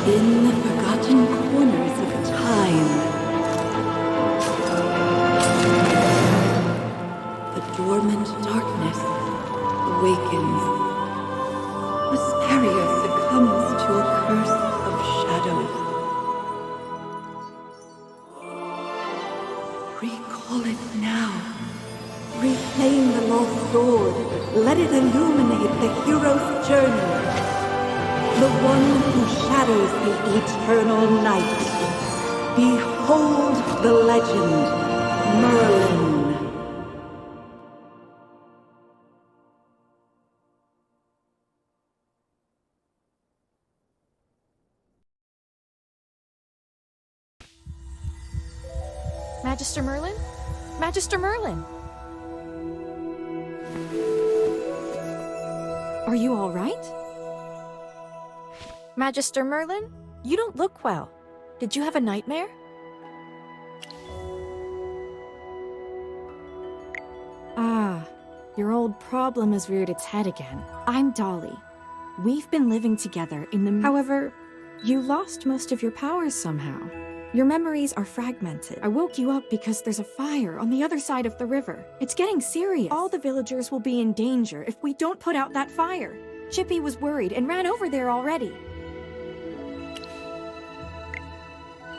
In the forgotten corners of time, the dormant darkness awakens. Wisteria succumbs to a curse of shadows. Recall it now. Reclaim the lost sword. Let it illuminate the hero's journey. The one who shatters the eternal night. Behold the legend, Merlin. Magister Merlin? Magister Merlin! Are you all right? Magister Merlin? You don't look well. Did you have a nightmare? Ah, your old problem has reared its head again. I'm Dolly. We've been living together in the... However, you lost most of your powers somehow. Your memories are fragmented. I woke you up because there's a fire on the other side of the river. It's getting serious. All the villagers will be in danger if we don't put out that fire. Chippy was worried and ran over there already.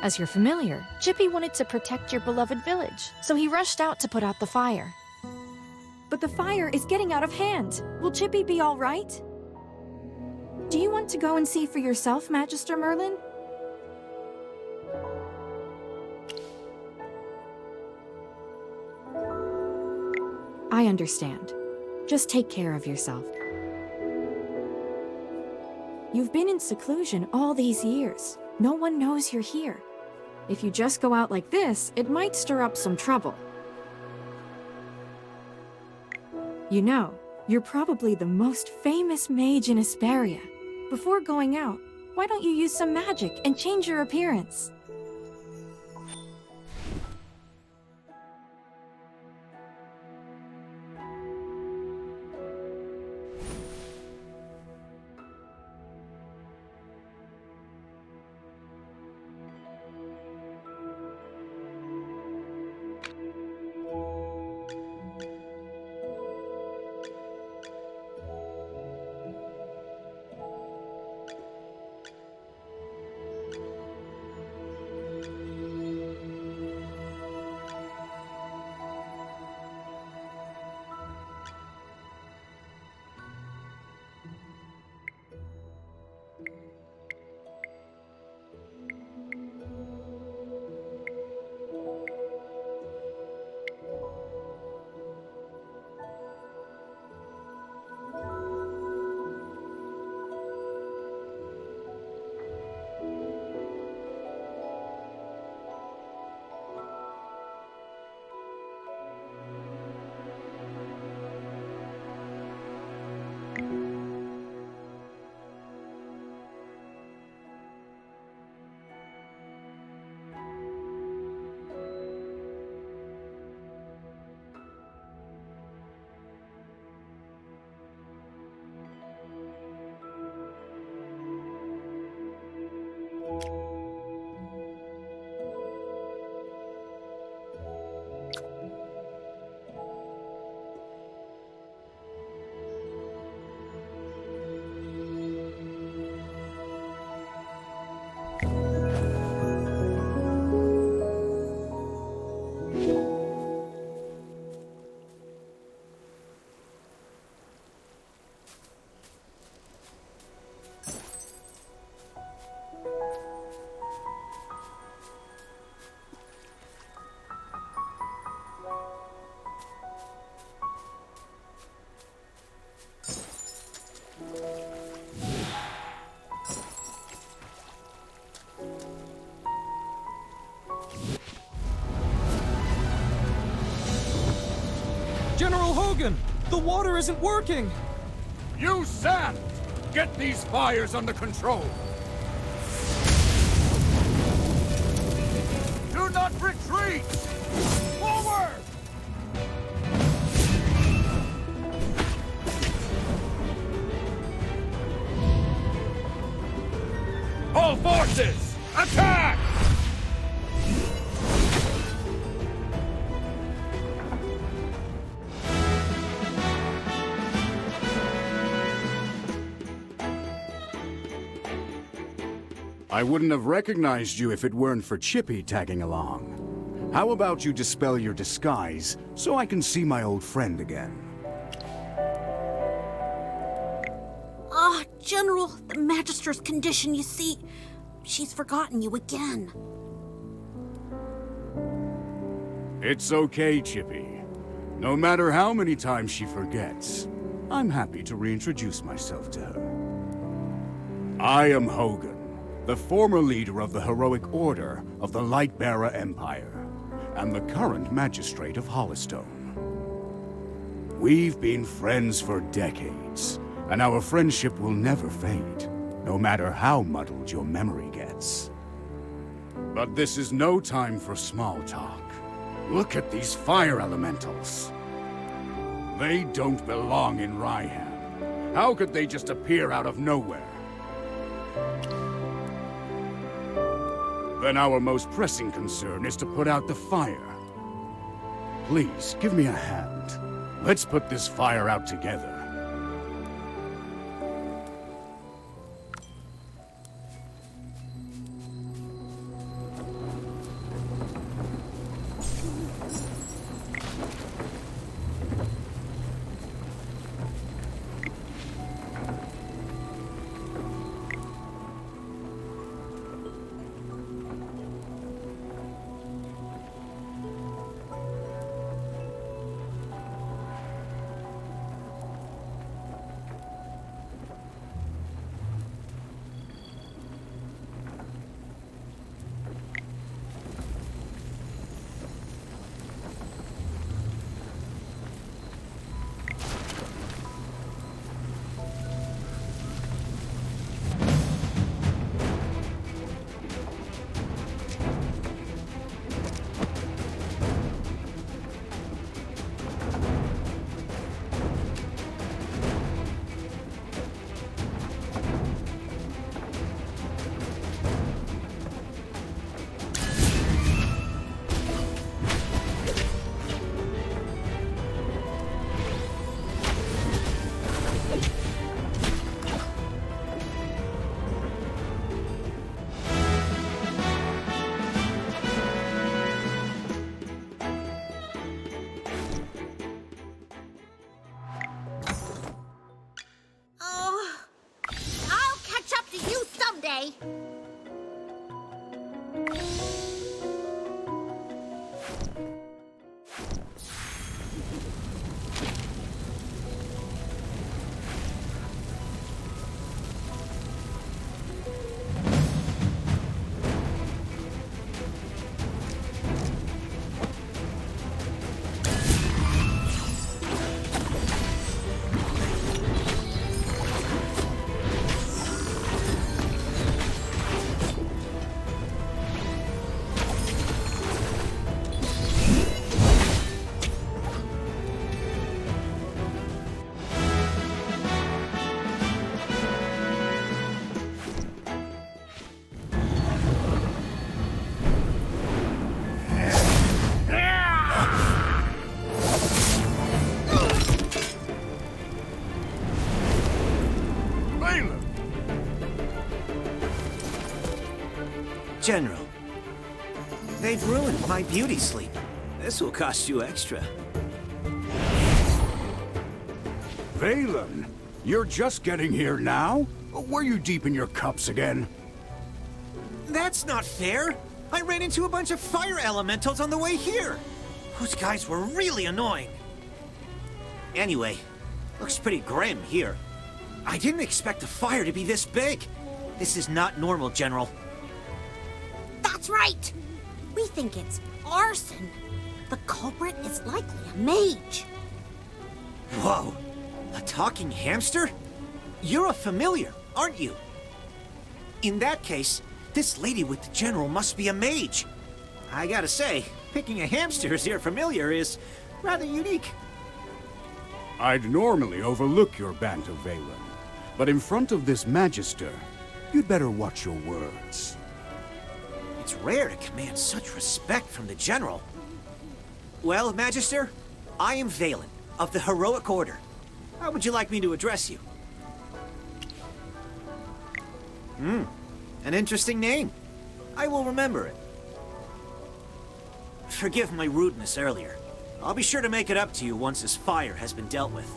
As your familiar, Chippy wanted to protect your beloved village, so he rushed out to put out the fire. But the fire is getting out of hand. Will Chippy be all right? Do you want to go and see for yourself, Magister Merlin? I understand. Just take care of yourself. You've been in seclusion all these years. No one knows you're here. If you just go out like this, it might stir up some trouble. You know, you're probably the most famous mage in Asperia. Before going out, why don't you use some magic and change your appearance? General Hogan! The water isn't working! Use sand! Get these fires under control! Do not retreat! Forward! All forces, attack! I wouldn't have recognized you if it weren't for Chippy tagging along. How about you dispel your disguise so I can see my old friend again? General, the Magister's condition, you see. She's forgotten you again. It's okay, Chippy. No matter how many times she forgets, I'm happy to reintroduce myself to her. I am Hogan, the former leader of the heroic order of the Lightbearer Empire, and the current magistrate of Hollowstone. We've been friends for decades, and our friendship will never fade, no matter how muddled your memory gets. But this is no time for small talk. Look at these fire elementals. They don't belong in Ryham. How could they just appear out of nowhere? Then our most pressing concern is to put out the fire. Please, give me a hand. Let's put this fire out together. I'll catch up to you someday. General, they've ruined my beauty sleep. This will cost you extra. Valen, you're just getting here now? Were you deep in your cups again? That's not fair! I ran into a bunch of fire elementals on the way here! Those guys were really annoying. Anyway, looks pretty grim here. I didn't expect the fire to be this big. This is not normal, General. That's right. We think it's arson. The culprit is likely a mage. Whoa! A talking hamster? You're a familiar, aren't you? In that case, this lady with the General must be a mage. I gotta say, picking a hamster as your familiar is rather unique. I'd normally overlook your banter, Valen, but in front of this Magister, You'd better watch your words. It's rare to command such respect from the General. Well, Magister, I am Valen, of the Heroic Order. How would you like me to address you? An interesting name. I will remember it. Forgive my rudeness earlier. I'll be sure to make it up to you once this fire has been dealt with.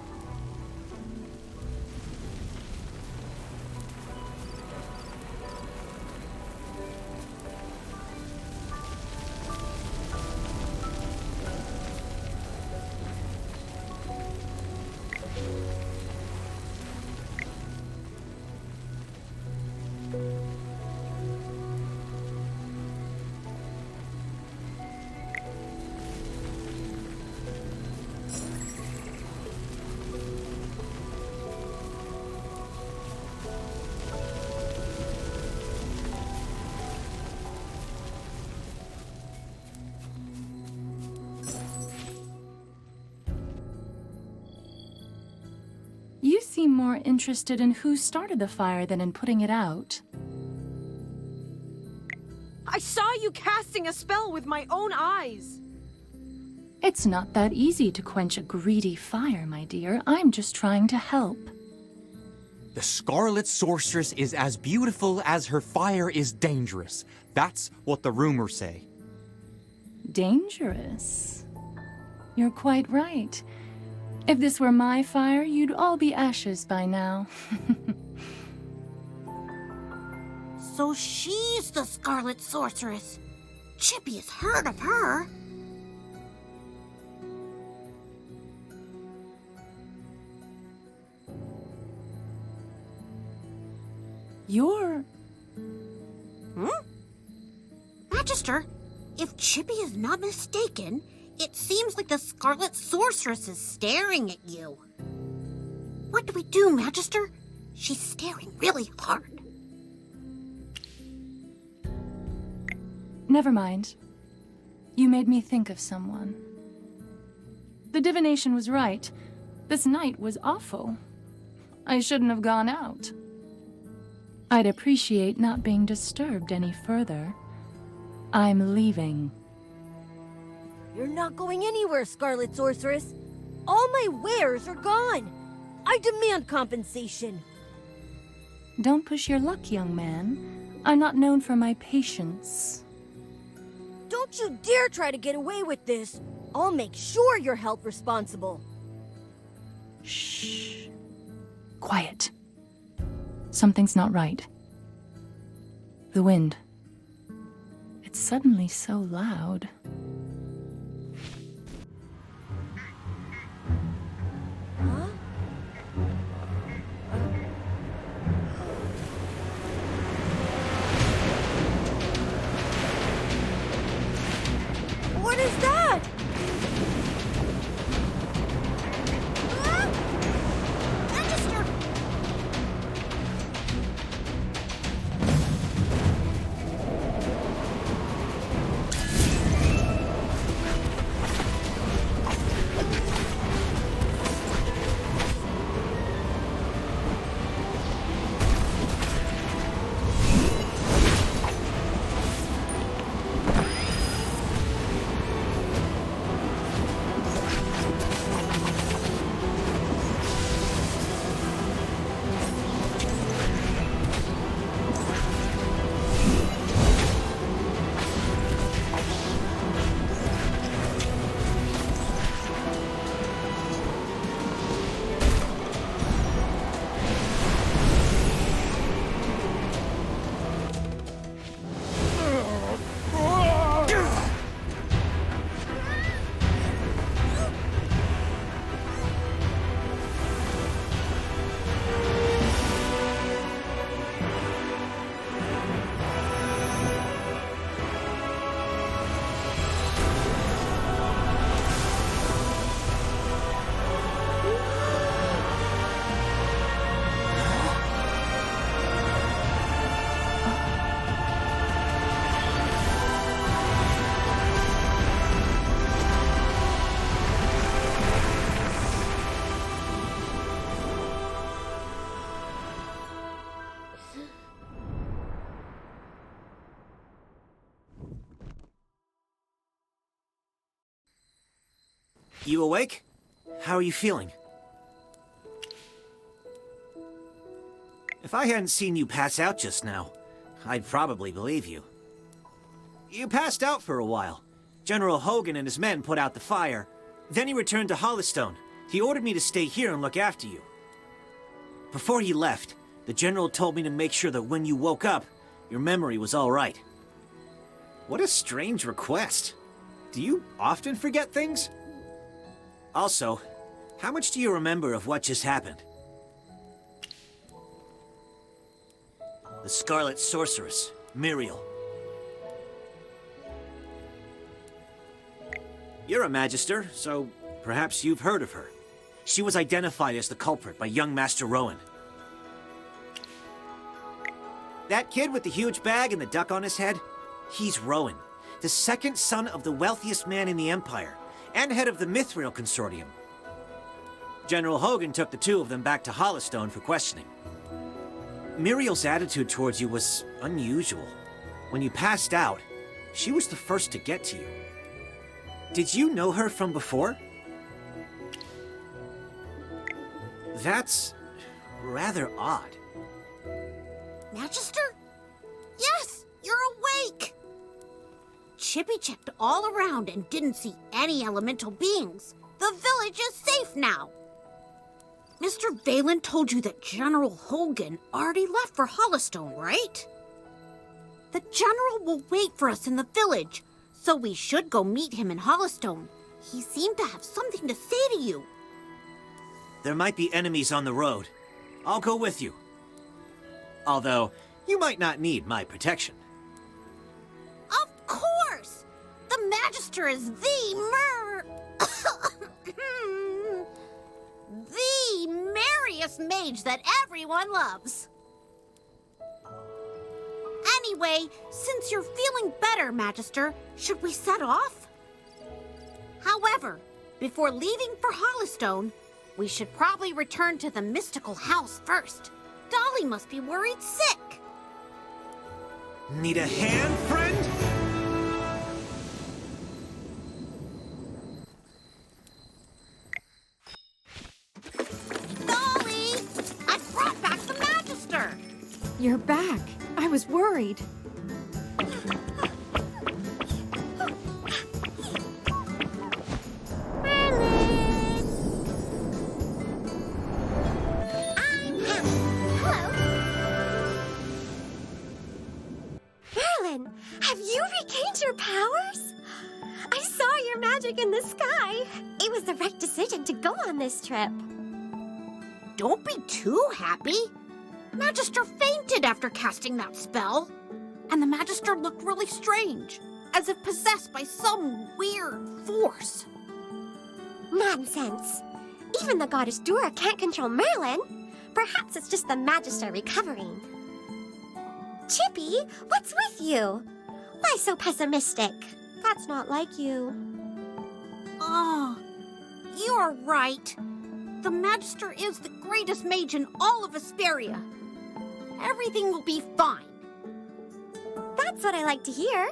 You seem more interested in who started the fire than in putting it out. I saw you casting a spell with my own eyes. It's not that easy to quench a greedy fire, my dear. I'm just trying to help. The Scarlet Sorceress is as beautiful as her fire is dangerous. That's what the rumors say. Dangerous? You're quite right. If this were my fire, you'd all be ashes by now. So she's the Scarlet Sorceress. Chippy has heard of her. You're... Magister, if Chippy is not mistaken, it seems like the Scarlet Sorceress is staring at you. What do we do, Magister? She's staring really hard. Never mind. You made me think of someone. The divination was right. This night was awful. I shouldn't have gone out. I'd appreciate not being disturbed any further. I'm leaving. You're not going anywhere, Scarlet Sorceress. All my wares are gone. I demand compensation. Don't push your luck, young man. I'm not known for my patience. Don't you dare try to get away with this. I'll make sure you're held responsible. Shh. Quiet. Something's not right. The wind. It's suddenly so loud. What is that? Magister! You awake? How are you feeling? If I hadn't seen you pass out just now, I'd probably believe you. You passed out for a while. General Hogan and his men put out the fire. Then he returned to Hollystone. He ordered me to stay here and look after you. Before he left, the General told me to make sure that when you woke up, your memory was all right. What a strange request. Do you often forget things? Also, how much do you remember of what just happened? The Scarlet Sorceress, Muriel. You're a Magister, so perhaps you've heard of her. She was identified as the culprit by young Master Rowan. That kid with the huge bag and the duck on his head? He's Rowan, the second son of the wealthiest man in the Empire, and head of the Mithril Consortium. General Hogan took the two of them back to Hollystone for questioning. Muriel's attitude towards you was unusual. When you passed out, she was the first to get to you. Did you know her from before? That's rather odd. Magister? Yes, you're awake! Chippy checked all around and didn't see any elemental beings. The village is safe now. Mr. Valen told you that General Hogan already left for Hollystone, right? The General will wait for us in the village, so we should go meet him in Hollystone. He seemed to have something to say to you. There might be enemies on the road. I'll go with you. Although, you might not need my protection. Of course! The Magister is the merriest mage that everyone loves. Anyway, since you're feeling better, Magister, should we set off? However, before leaving for Hollystone, we should probably return to the mystical house first. Dolly must be worried sick. Need a hand, friend? Dolly! I brought back the Magister! You're back. I was worried. Have you regained your powers? I saw your magic in the sky. It was the right decision to go on this trip. Don't be too happy. Magister fainted after casting that spell. And the Magister looked really strange, as if possessed by some weird force. Nonsense. Even the goddess Dura can't control Merlin. Perhaps it's just the Magister recovering. Chippy, what's with you? Why so pessimistic? That's not like you. Oh, you're right. The Magister is the greatest mage in all of Asperia. Everything will be fine. That's what I like to hear.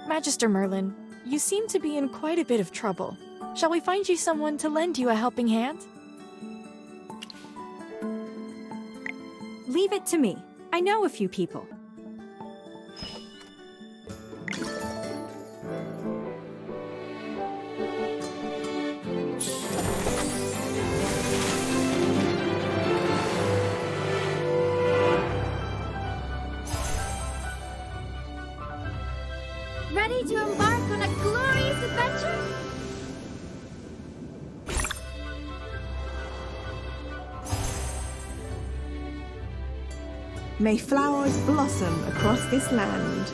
Magister Merlin, you seem to be in quite a bit of trouble. Shall we find you someone to lend you a helping hand? Leave it to me. I know a few people. Ready to embark on a glorious adventure? May flowers blossom across this land.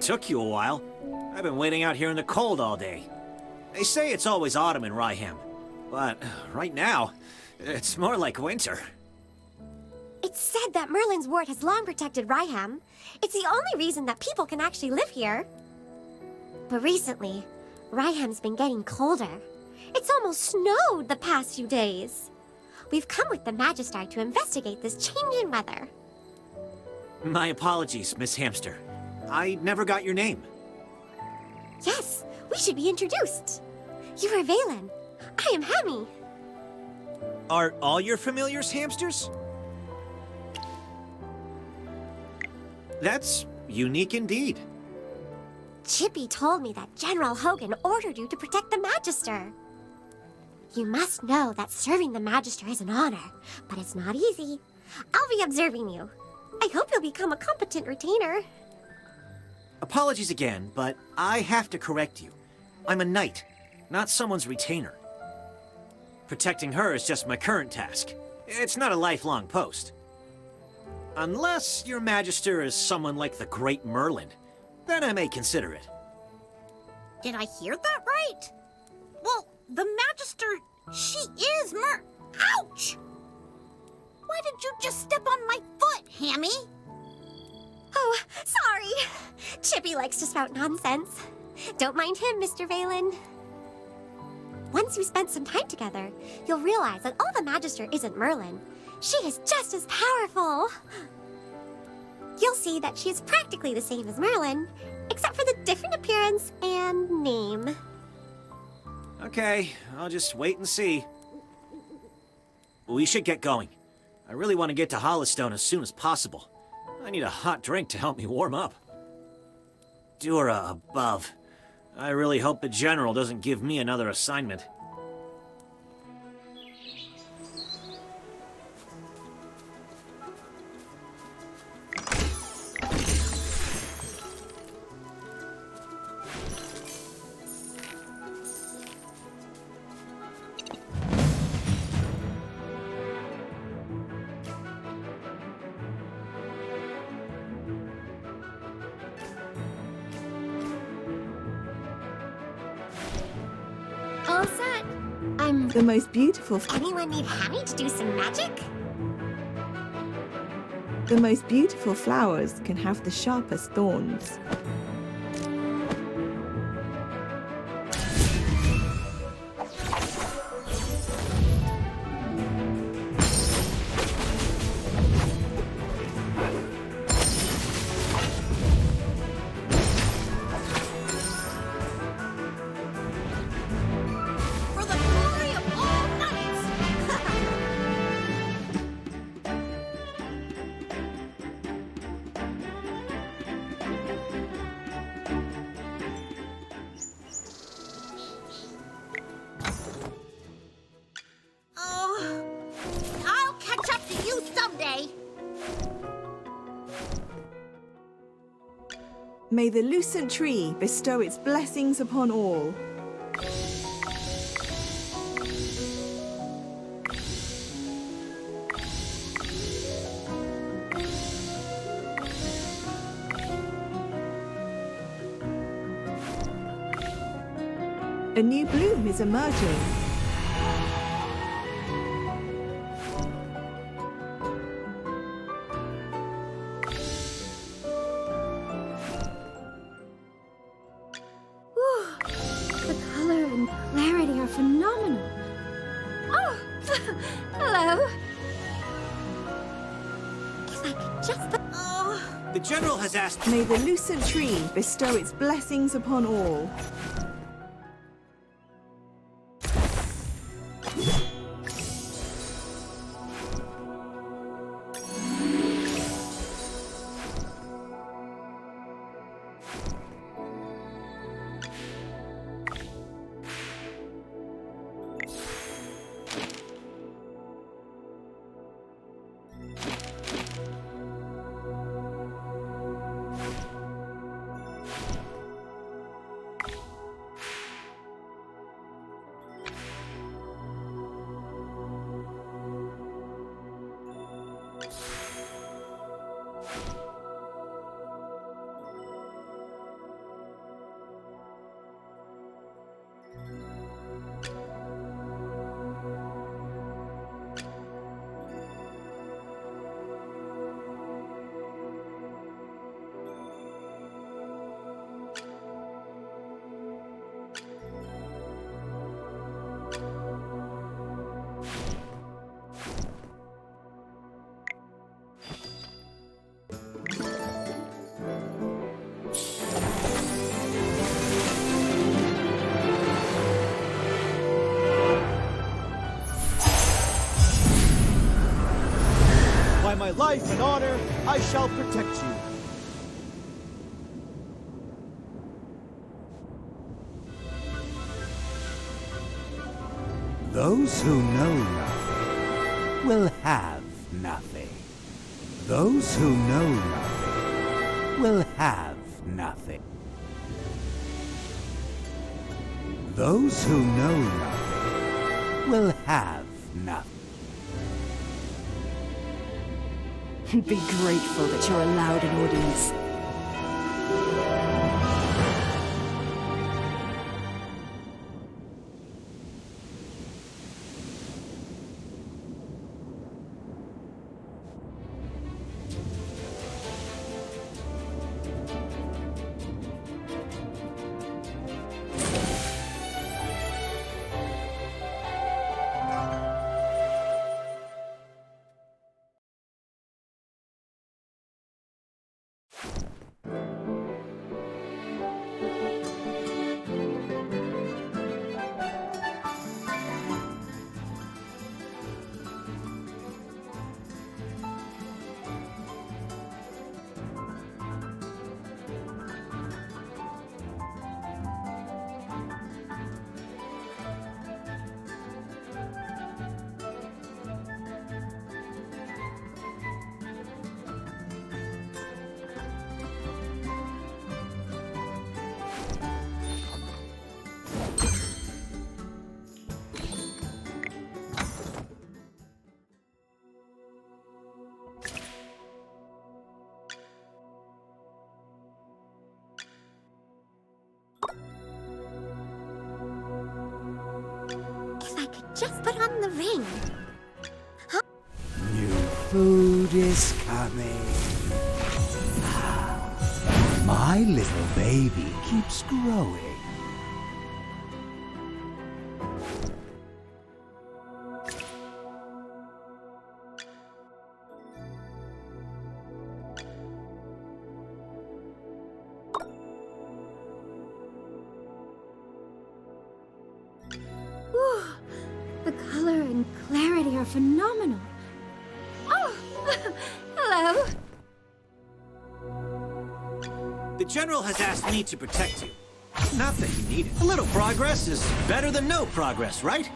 Took you a while. I've been waiting out here in the cold all day. They say it's always autumn in Ryham, but right now, it's more like winter. It's said that Merlin's ward has long protected Ryham. It's the only reason that people can actually live here. But recently, Ryham's been getting colder. It's almost snowed the past few days. We've come with the Magister to investigate this change in weather. My apologies, Miss Hamster. I never got your name. Yes, we should be introduced. You are Valen. I am Hammy. Are all your familiars hamsters? That's unique indeed. Chippy told me that General Hogan ordered you to protect the Magister. You must know that serving the Magister is an honor, but it's not easy. I'll be observing you. I hope you'll become a competent retainer. Apologies again, but I have to correct you. I'm a knight, not someone's retainer. Protecting her is just my current task. It's not a lifelong post. Unless your Magister is someone like the Great Merlin, then I may consider it. Did I hear that right? Well, the Magister, she is Ouch! Why did you just step on my foot, Hammy? Oh, sorry. Chippy likes to spout nonsense. Don't mind him, Mr. Valen. Once you spend some time together, you'll realize that all the Magister isn't Merlin. She is just as powerful. You'll see that she is practically the same as Merlin, except for the different appearance and name. Okay, I'll just wait and see. We should get going. I really want to get to Hollystone as soon as possible. I need a hot drink to help me warm up. Dura above. I really hope the General doesn't give me another assignment. All set. The most beautiful, Anyone need Hammy to do some magic? the most beautiful flowers can have the sharpest thorns. For the glory of all knights! Oh, I'll catch up to you someday. May the lucent tree bestow its blessings upon all. A new bloom is emerging. The color and clarity are phenomenal. Oh, hello. If I could just... Oh, The General has asked... May the lucent tree bestow its blessings upon all. life and honor, I shall protect you. Those who know nothing will have nothing. Those who know nothing will have nothing. Those who know nothing will have nothing. Be grateful that you're allowed an audience. If I could just put on the ring. New food is coming. My little baby keeps growing. Whew. The color and clarity are phenomenal. Oh, hello. The General has asked me to protect you. Not that you need it. A little progress is better than no progress, right?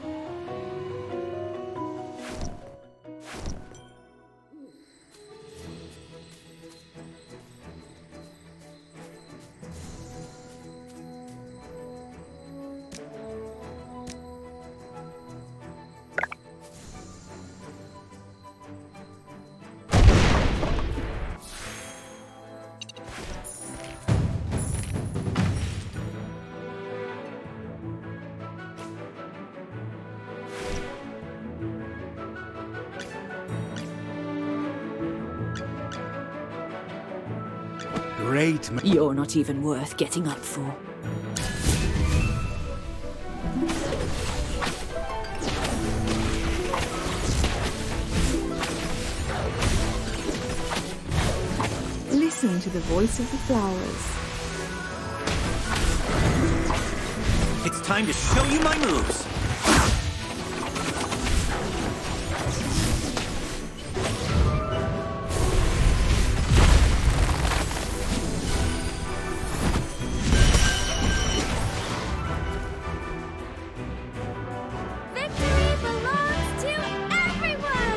Great. You're not even worth getting up for. Listen to the voice of the flowers. It's time to show you my moves. Victory belongs to everyone!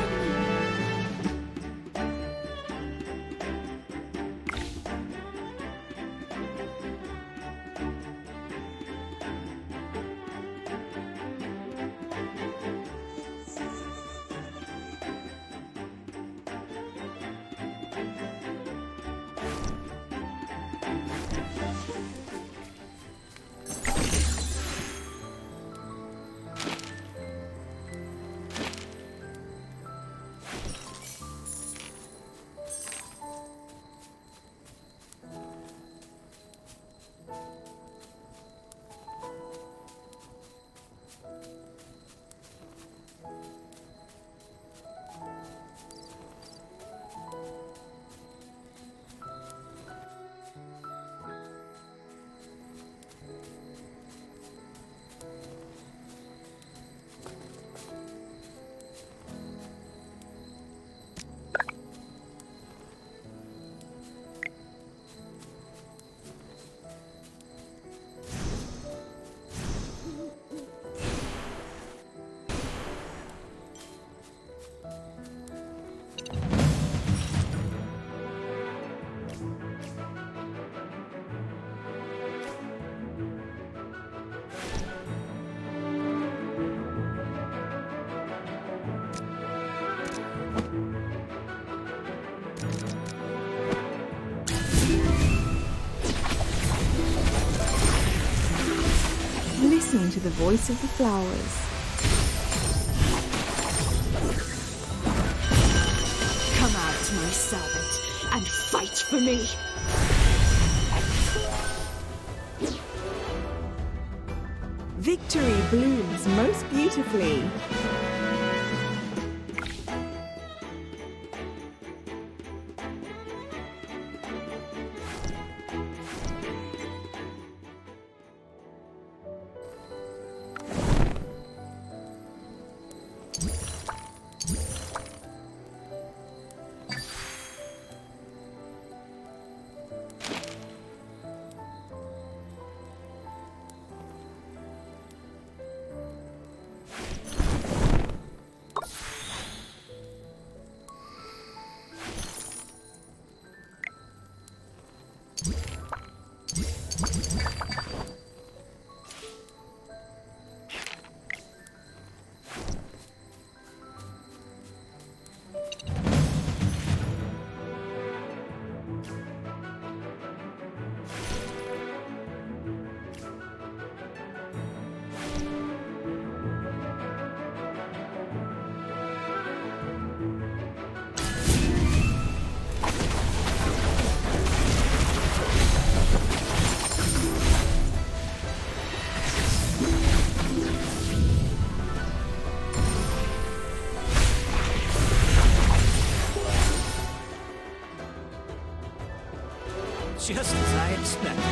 listening to the voice of the flowers. Come out, my servant, and fight for me! Victory blooms most beautifully. Just as I expected.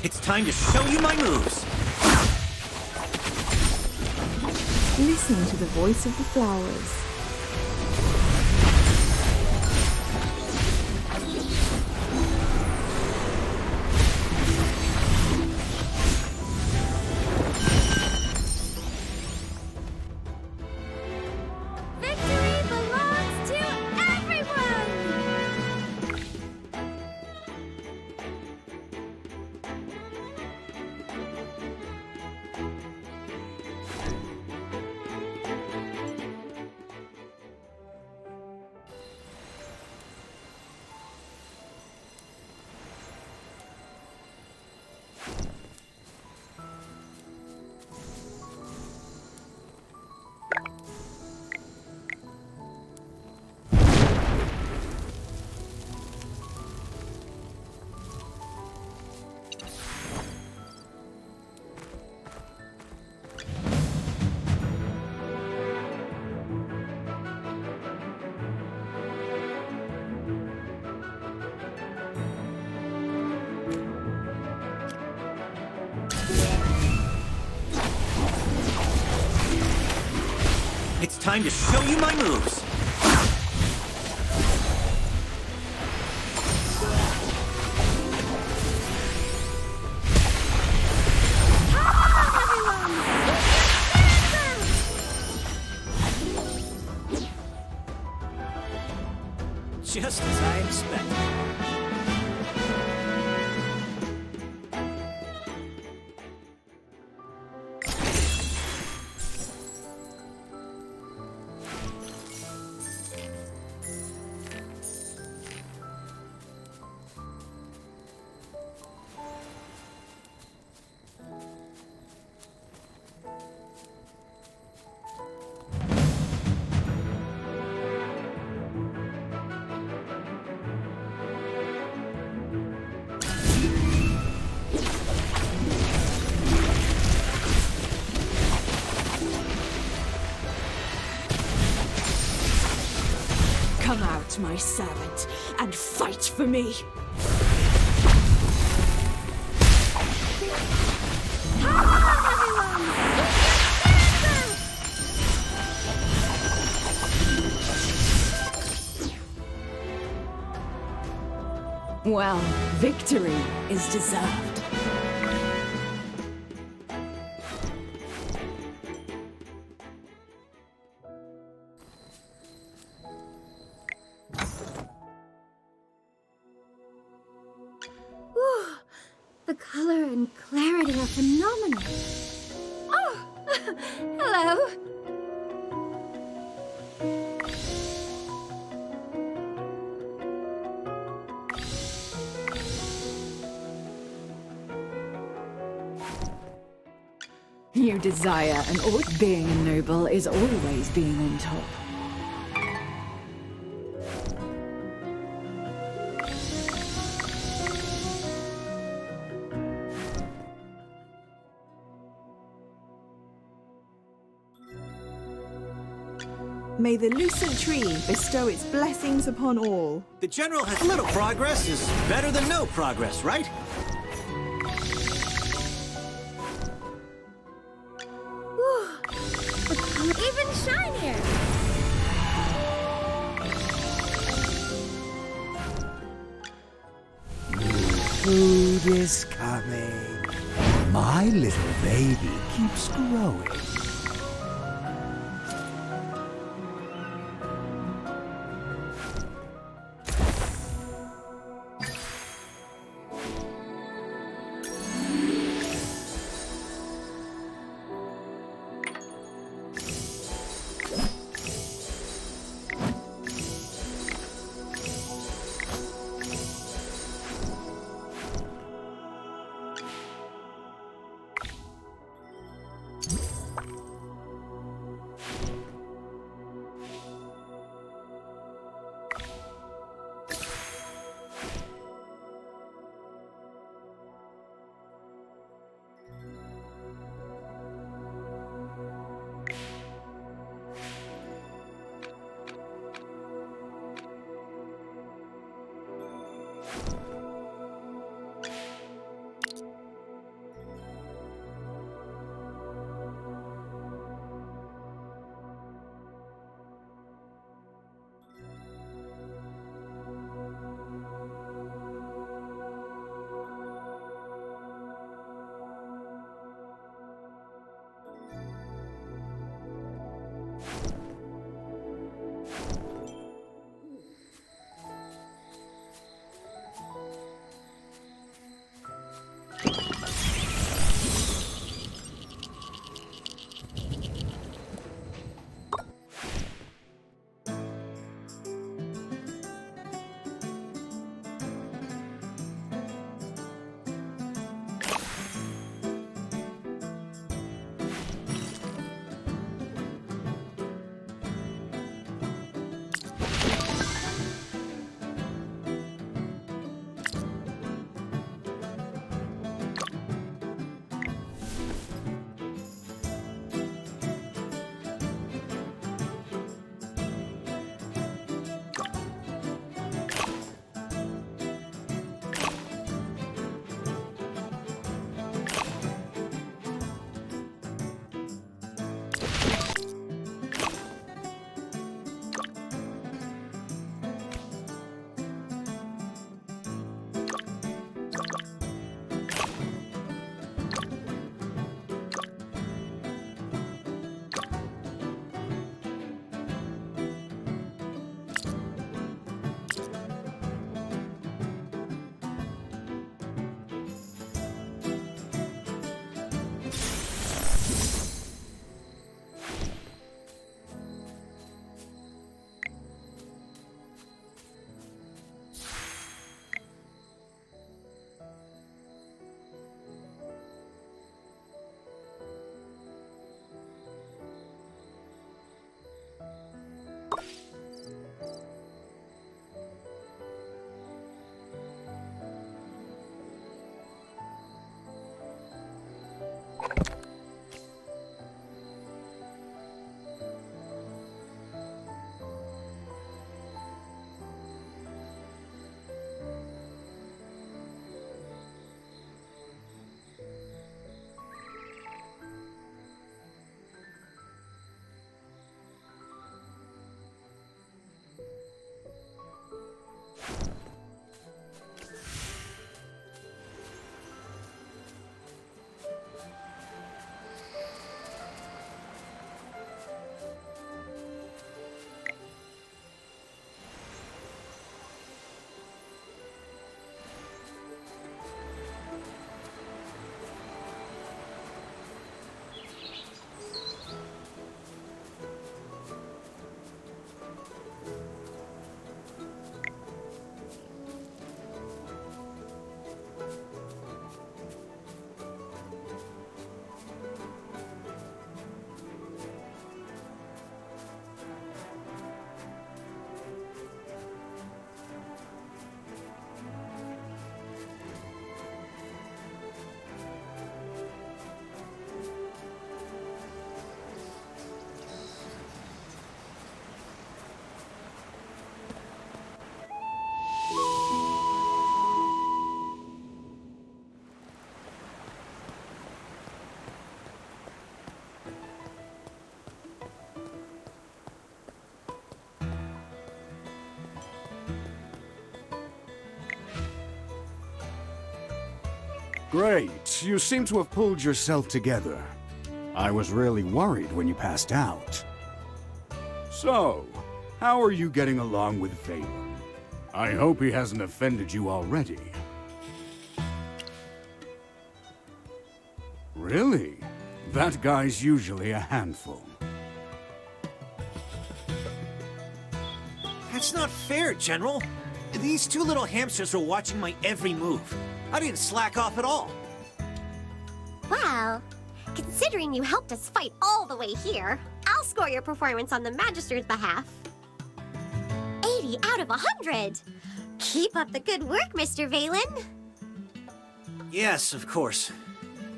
It's time to show you my moves! Listening to the voice of the flowers. Victory belongs to everyone! It's time to show you my moves! Just as I expected. Come out, my servant, and fight for me! Well, victory is deserved. Whew. The color and clarity are phenomenal. Oh, hello. You desire an or being a noble is always being on top. May the lucent tree bestow its blessings upon all. The general has little progress is better than no progress, right? The color even shinier. Food is coming. My little baby keeps growing. Great. You seem to have pulled yourself together. I was really worried when you passed out. So, how are you getting along with Valen? I hope he hasn't offended you already. Really? That guy's usually a handful. That's not fair, General. These two little hamsters were watching my every move. I didn't slack off at all. Well, considering you helped us fight all the way here, I'll score your performance on the Magister's behalf. 80 out of 100! Keep up the good work, Mr. Valen. Yes, of course.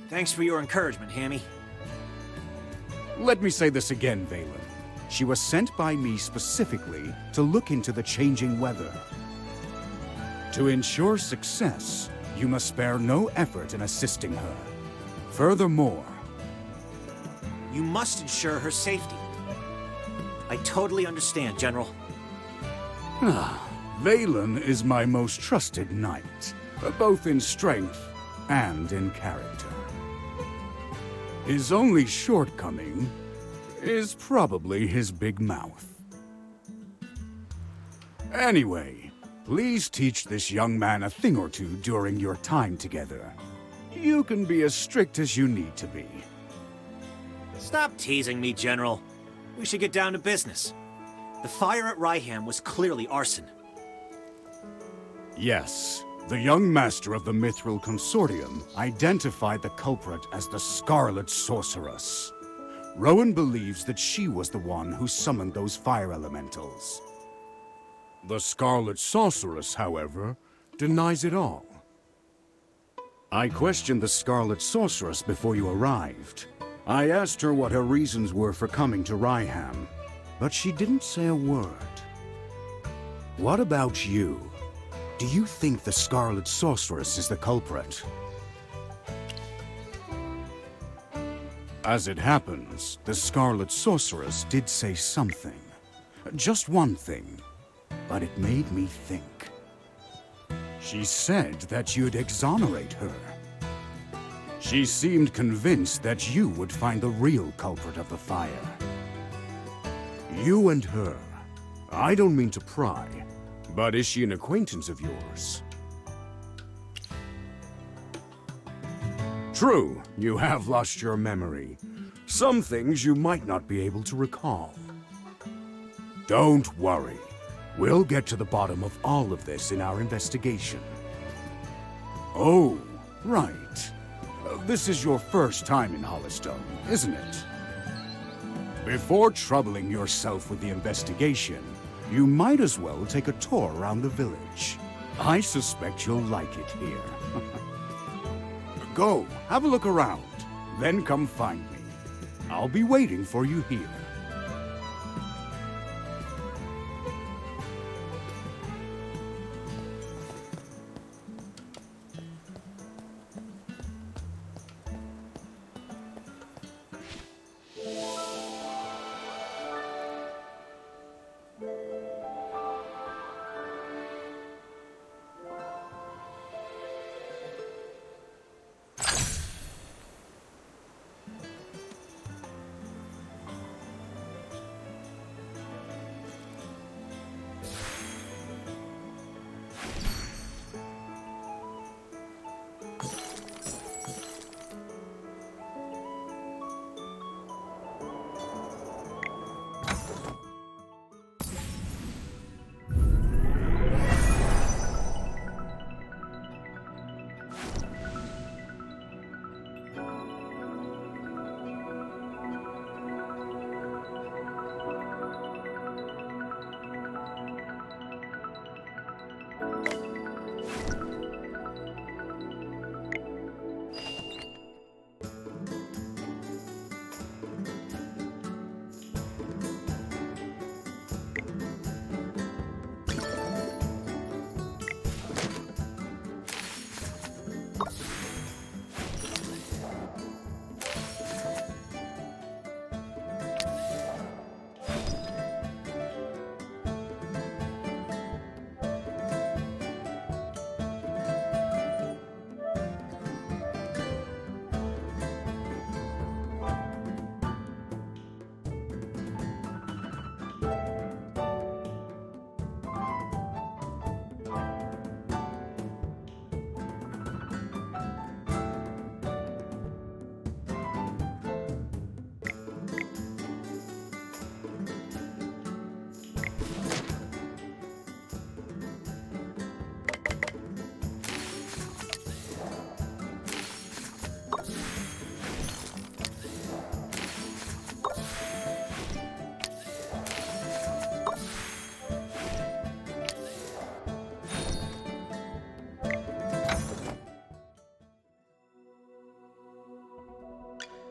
Thanks for your encouragement, Hammy. Let me say this again, Valen. She was sent by me specifically to look into the changing weather. To ensure success, you must spare no effort in assisting her. Furthermore, you must ensure her safety. I totally understand, General. Valen is my most trusted knight, both in strength and in character. His only shortcoming is probably his big mouth. Anyway, please teach this young man a thing or two during your time together. You can be as strict as you need to be. Stop teasing me, General. We should get down to business. The fire at Ryham was clearly arson. Yes, the young master of the Mithril Consortium identified the culprit as the Scarlet Sorceress. Rowan believes that she was the one who summoned those fire elementals. The Scarlet Sorceress, however, denies it all. I questioned the Scarlet Sorceress before you arrived. I asked her what her reasons were for coming to Ryham, but she didn't say a word. What about you? Do you think the Scarlet Sorceress is the culprit? As it happens, the Scarlet Sorceress did say something. Just one thing, but it made me think. She said that you'd exonerate her. She seemed convinced that you would find the real culprit of the fire. You and her. I don't mean to pry, but is she an acquaintance of yours? True, you have lost your memory. Some things you might not be able to recall. Don't worry. We'll get to the bottom of all of this in our investigation. Oh, right. This is your first time in Hollystone, isn't it? Before troubling yourself with the investigation, you might as well take a tour around the village. I suspect you'll like it here. Go, have a look around, then come find me. I'll be waiting for you here.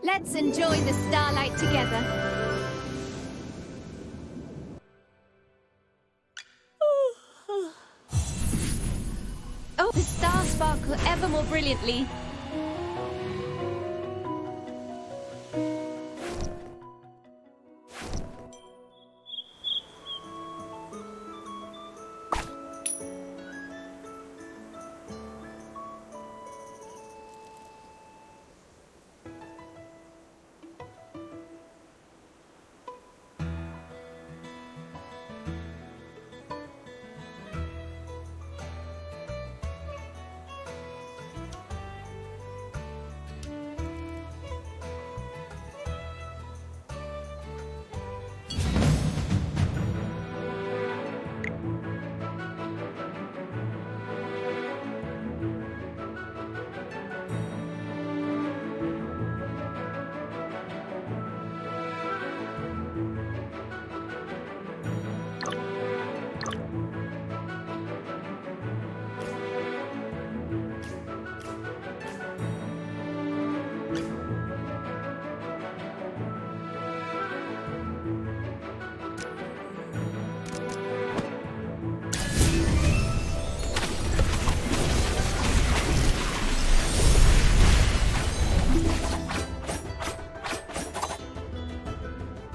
Let's enjoy the starlight together. Oh, the stars sparkle ever more brilliantly.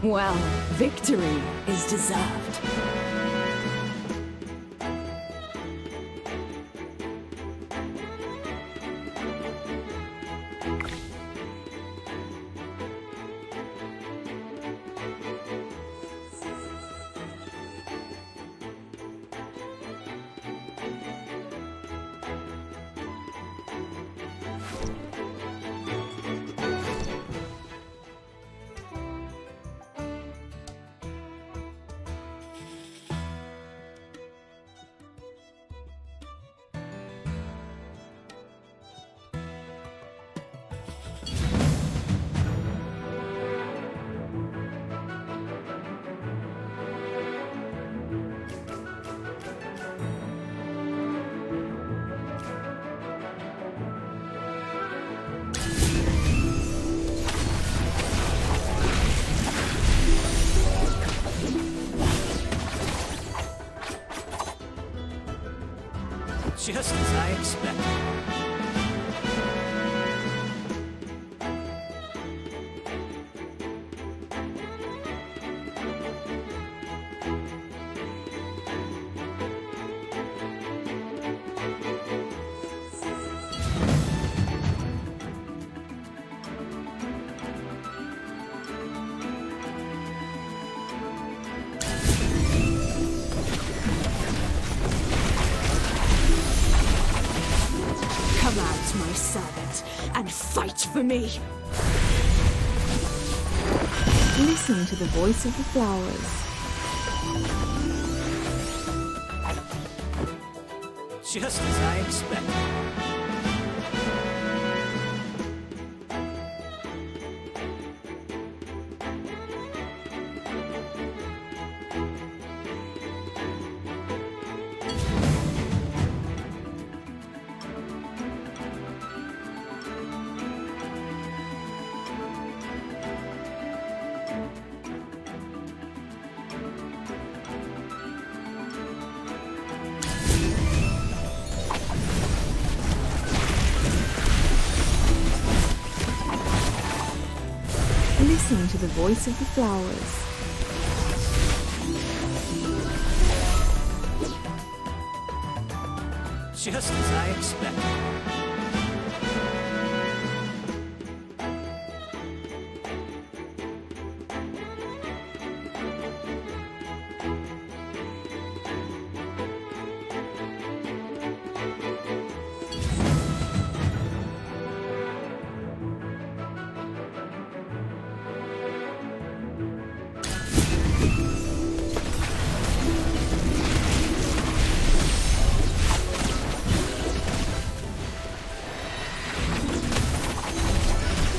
Well, victory is deserved. Just as I expected. Come out, my servant, and fight for me. Listen to the voice of the flowers. Just as I expected. Listen to the voice of the flowers. Just as I expected.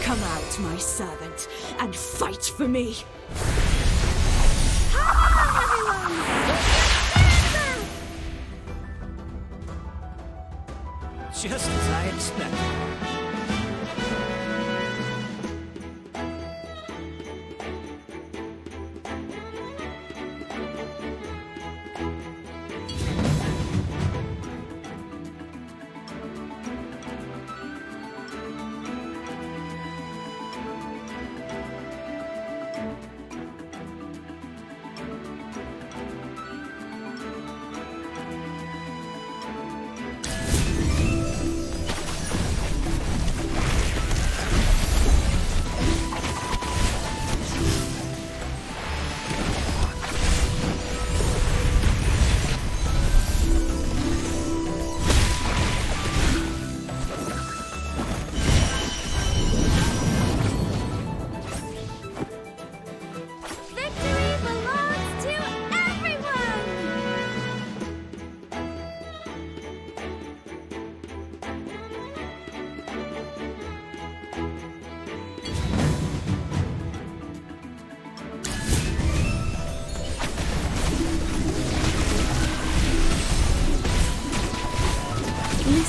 Come out, my servant, and fight for me. Just as I expected.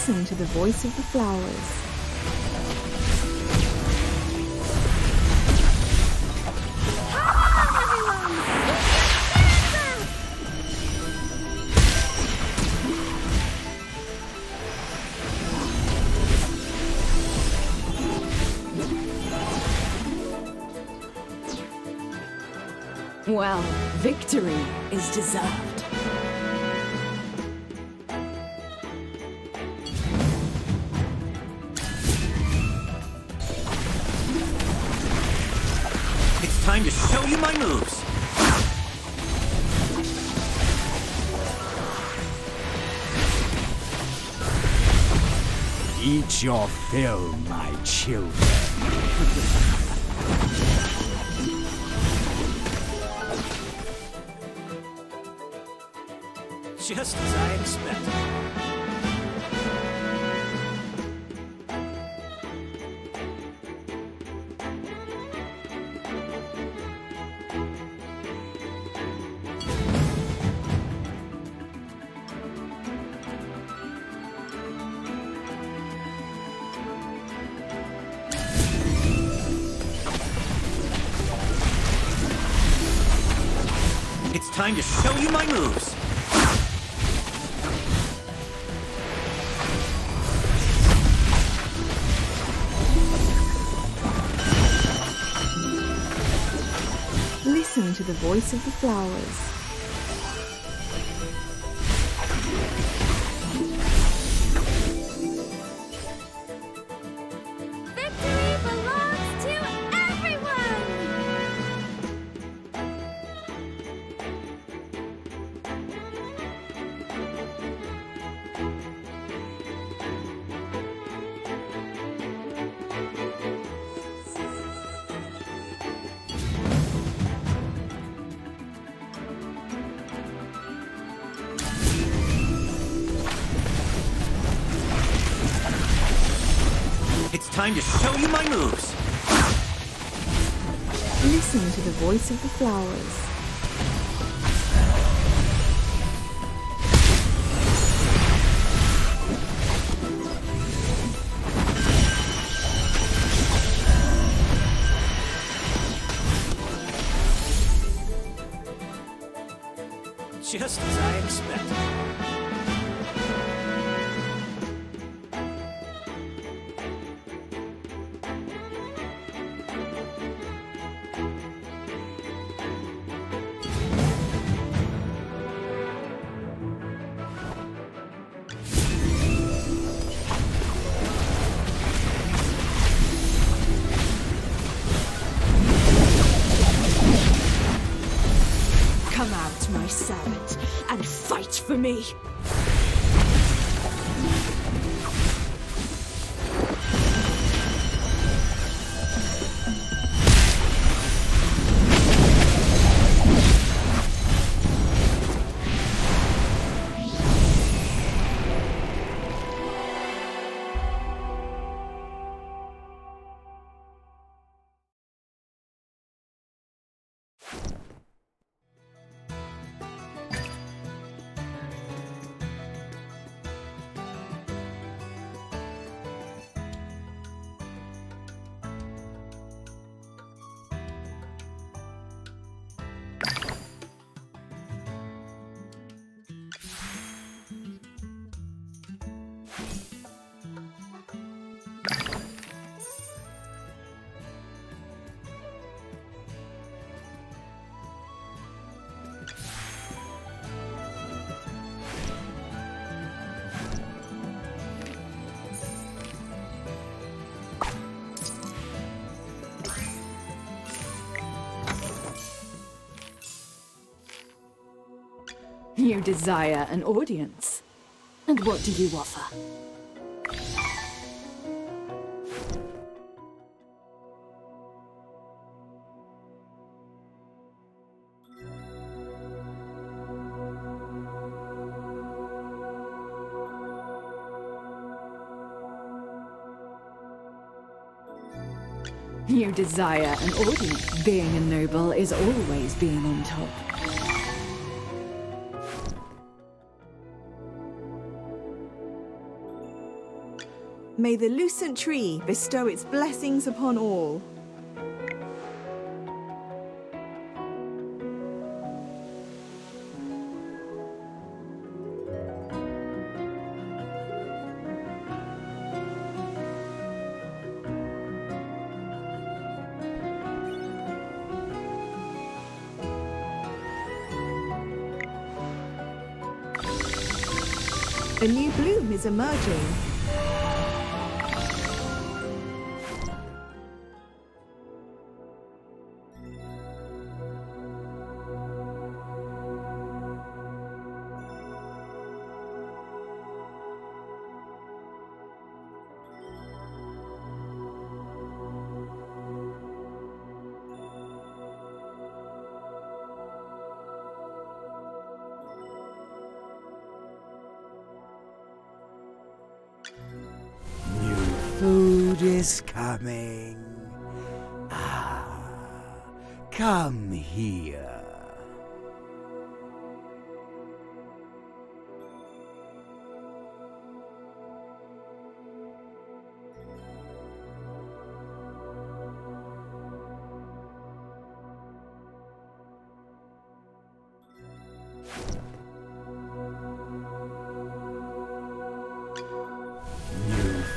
Listen to the voice of the flowers. Well, victory is deserved. It's time to show you my moves. Eat your fill, my children. Just as I expected. It's time to show you my moves. Listen to the voice of the flowers. Victory belongs to everyone! It's time to show you my moves. Listen to the voice of the flowers. Just as I expected. Come out, my servant, and fight for me. You desire an audience. And what do you offer? You desire an audience. Being a noble is always being on top. May the lucent tree bestow its blessings upon all. A new bloom is emerging. Food is coming. Come here.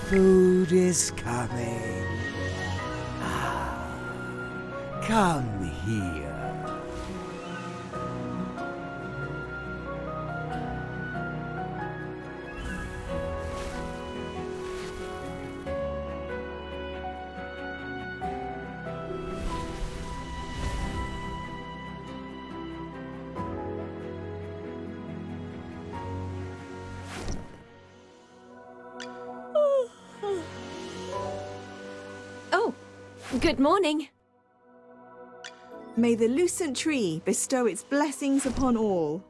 Food is coming. Come here. Oh, good morning. May the lucent tree bestow its blessings upon all.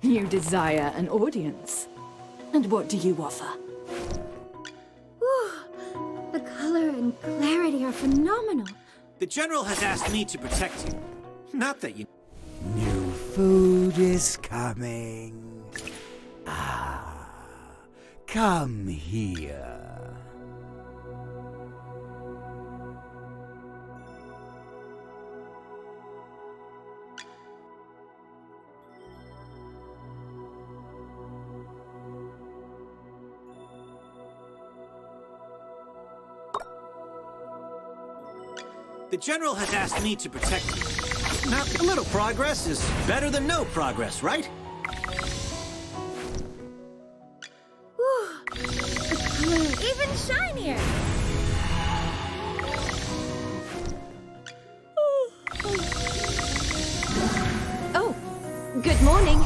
You desire an audience. And what do you offer? The color and clarity are phenomenal. The General has asked me to protect you. Not that you... New food is coming. Come here. The General has asked me to protect you. Not a little progress is better than no progress, right? The color is even shinier. Oh, good morning.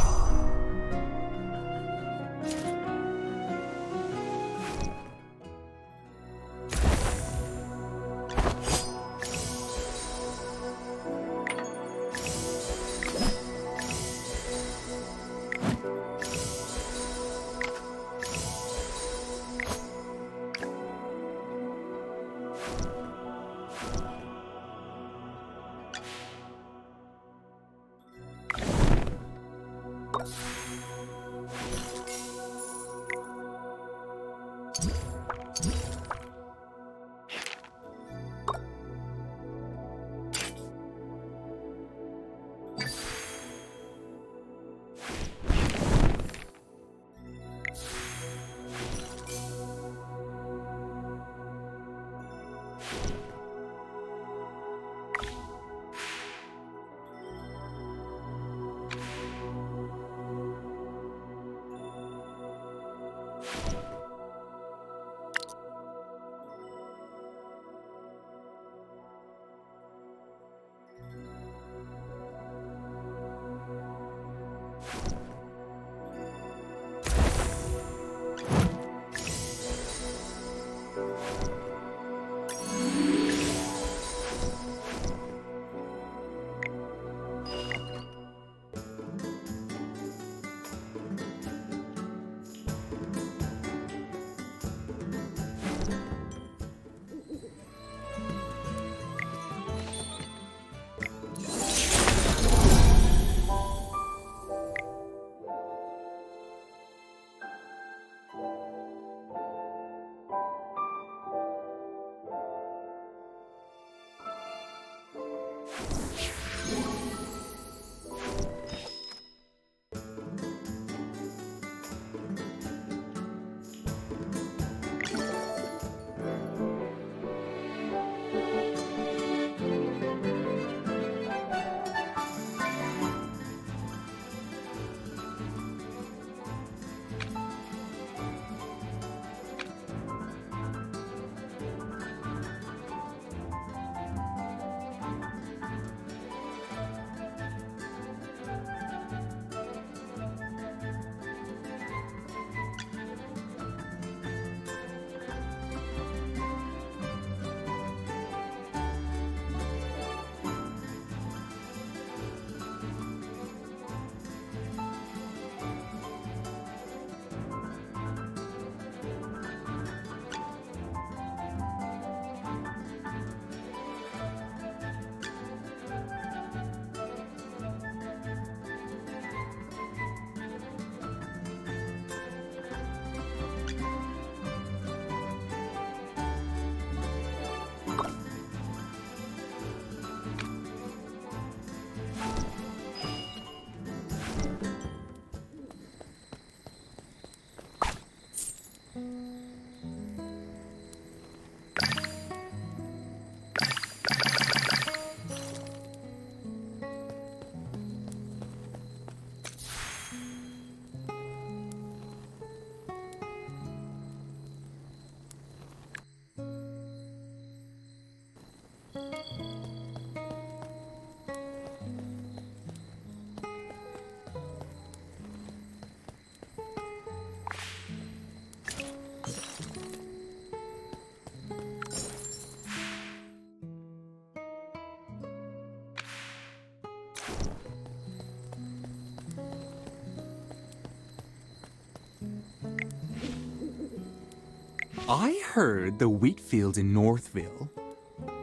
I heard the wheat fields in Northville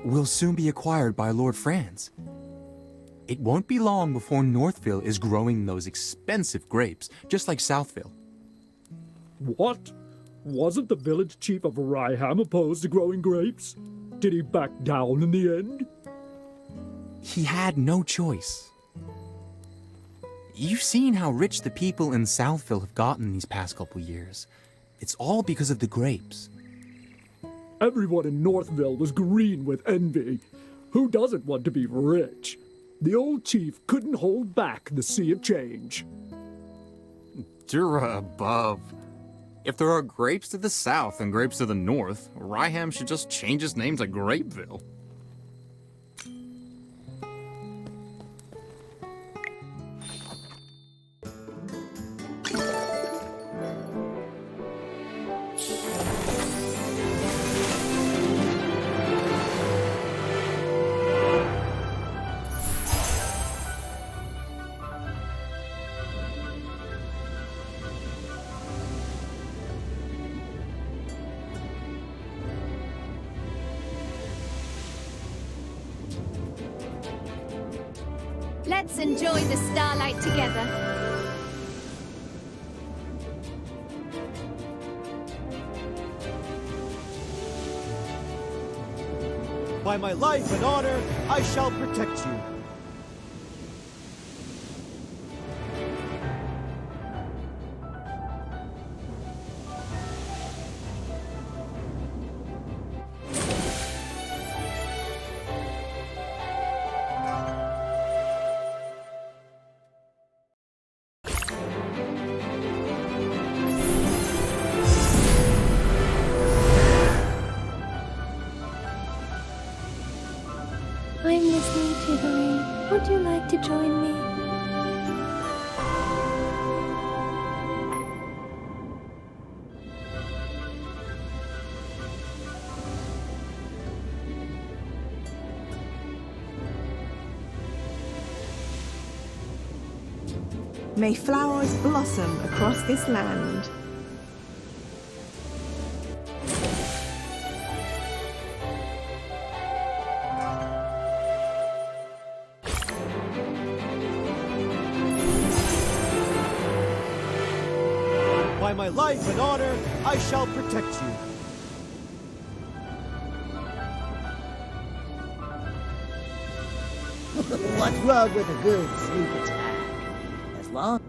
will soon be acquired by Lord Franz. It won't be long before Northville is growing those expensive grapes, just like Southville. What? Wasn't the village chief of Ryham opposed to growing grapes? Did he back down in the end? He had no choice. You've seen how rich the people in Southville have gotten these past couple years. It's all because of the grapes. Everyone in Northville was green with envy. Who doesn't want to be rich? The old chief couldn't hold back the sea of change. Dura above. If there are grapes to the south and grapes to the north, Ryham should just change its name to Grapeville. Let's enjoy the starlight together. By my life and honor, I shall protect you. I'm listening, Chivalry. Would you like to join me? May flowers blossom across this land. By my life and honor, I shall protect you. What's wrong with a good sneak attack? As long...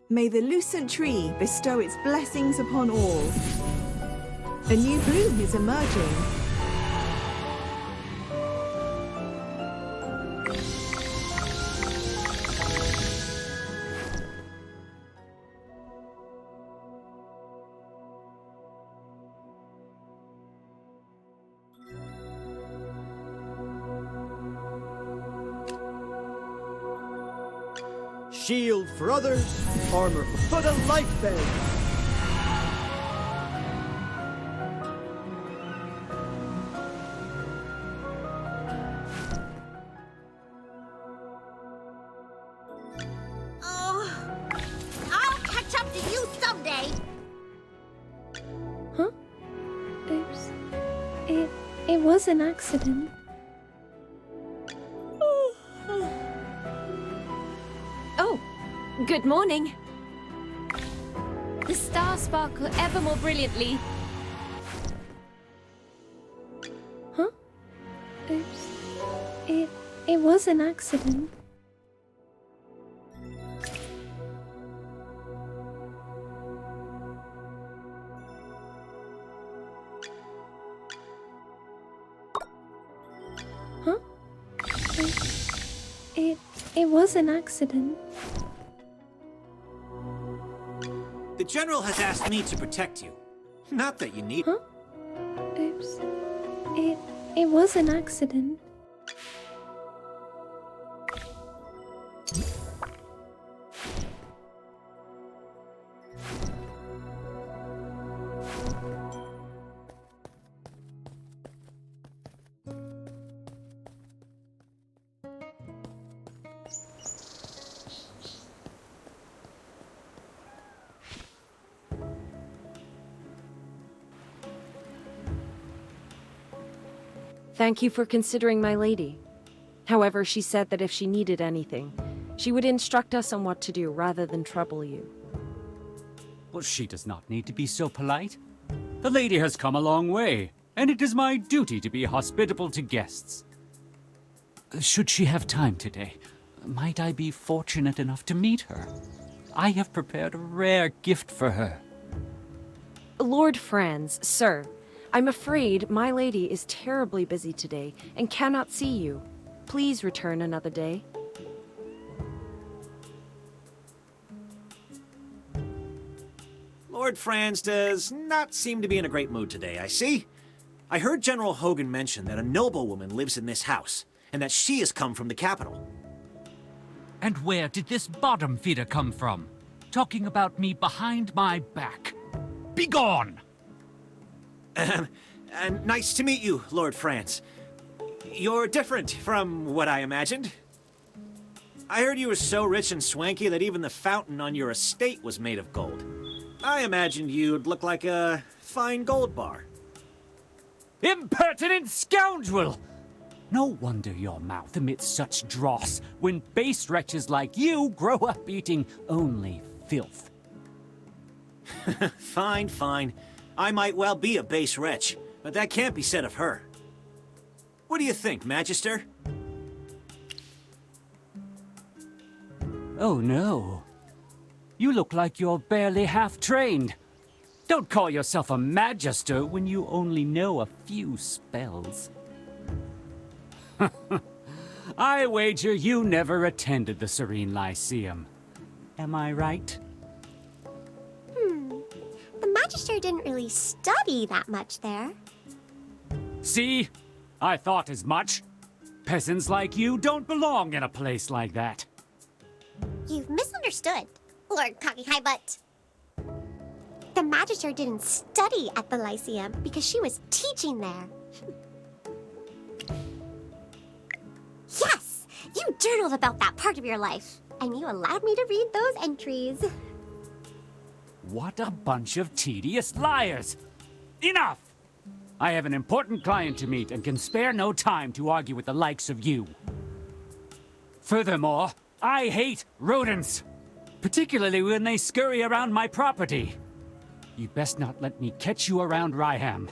May the lucent tree bestow its blessings upon all. A new bloom is emerging. Shield for others, armor for the light bed. I'll catch up to you someday. Huh? Oops. It was an accident. Oh, good morning. The stars sparkle ever more brilliantly. Huh? Oops. It was an accident. Huh? It was an accident. The General has asked me to protect you. Not that you need... Huh? Oops. It was an accident. Thank you for considering my lady. However, she said that if she needed anything, she would instruct us on what to do rather than trouble you. Well, she does not need to be so polite. The lady has come a long way, and it is my duty to be hospitable to guests. Should she have time today, might I be fortunate enough to meet her? I have prepared a rare gift for her. Lord Franz, sir, I'm afraid my lady is terribly busy today and cannot see you. Please return another day. Lord Franz does not seem to be in a great mood today, I see. I heard General Hogan mention that a noblewoman lives in this house, and that she has come from the capital. And where did this bottom feeder come from? Talking about me behind my back. Begone! And nice to meet you, Lord Franz. You're different from what I imagined. I heard you were so rich and swanky that even the fountain on your estate was made of gold. I imagined you'd look like a fine gold bar. Impertinent scoundrel! No wonder your mouth emits such dross when base wretches like you grow up eating only filth. Fine, fine. I might well be a base wretch, but that can't be said of her. What do you think, Magister? Oh no. You look like you're barely half-trained. Don't call yourself a magister when you only know a few spells. I wager you never attended the Serene Lyceum. Am I right? The Magister didn't really study that much there. See? I thought as much. Peasants like you don't belong in a place like that. You've misunderstood, Lord Cocky High Butt. The Magister didn't study at the Lyceum because she was teaching there. Yes! You journaled about that part of your life, and you allowed me to read those entries. What a bunch of tedious liars! Enough! I have an important client to meet and can spare no time to argue with the likes of you. Furthermore, I hate rodents, particularly when they scurry around my property. You best not let me catch you around Ryham.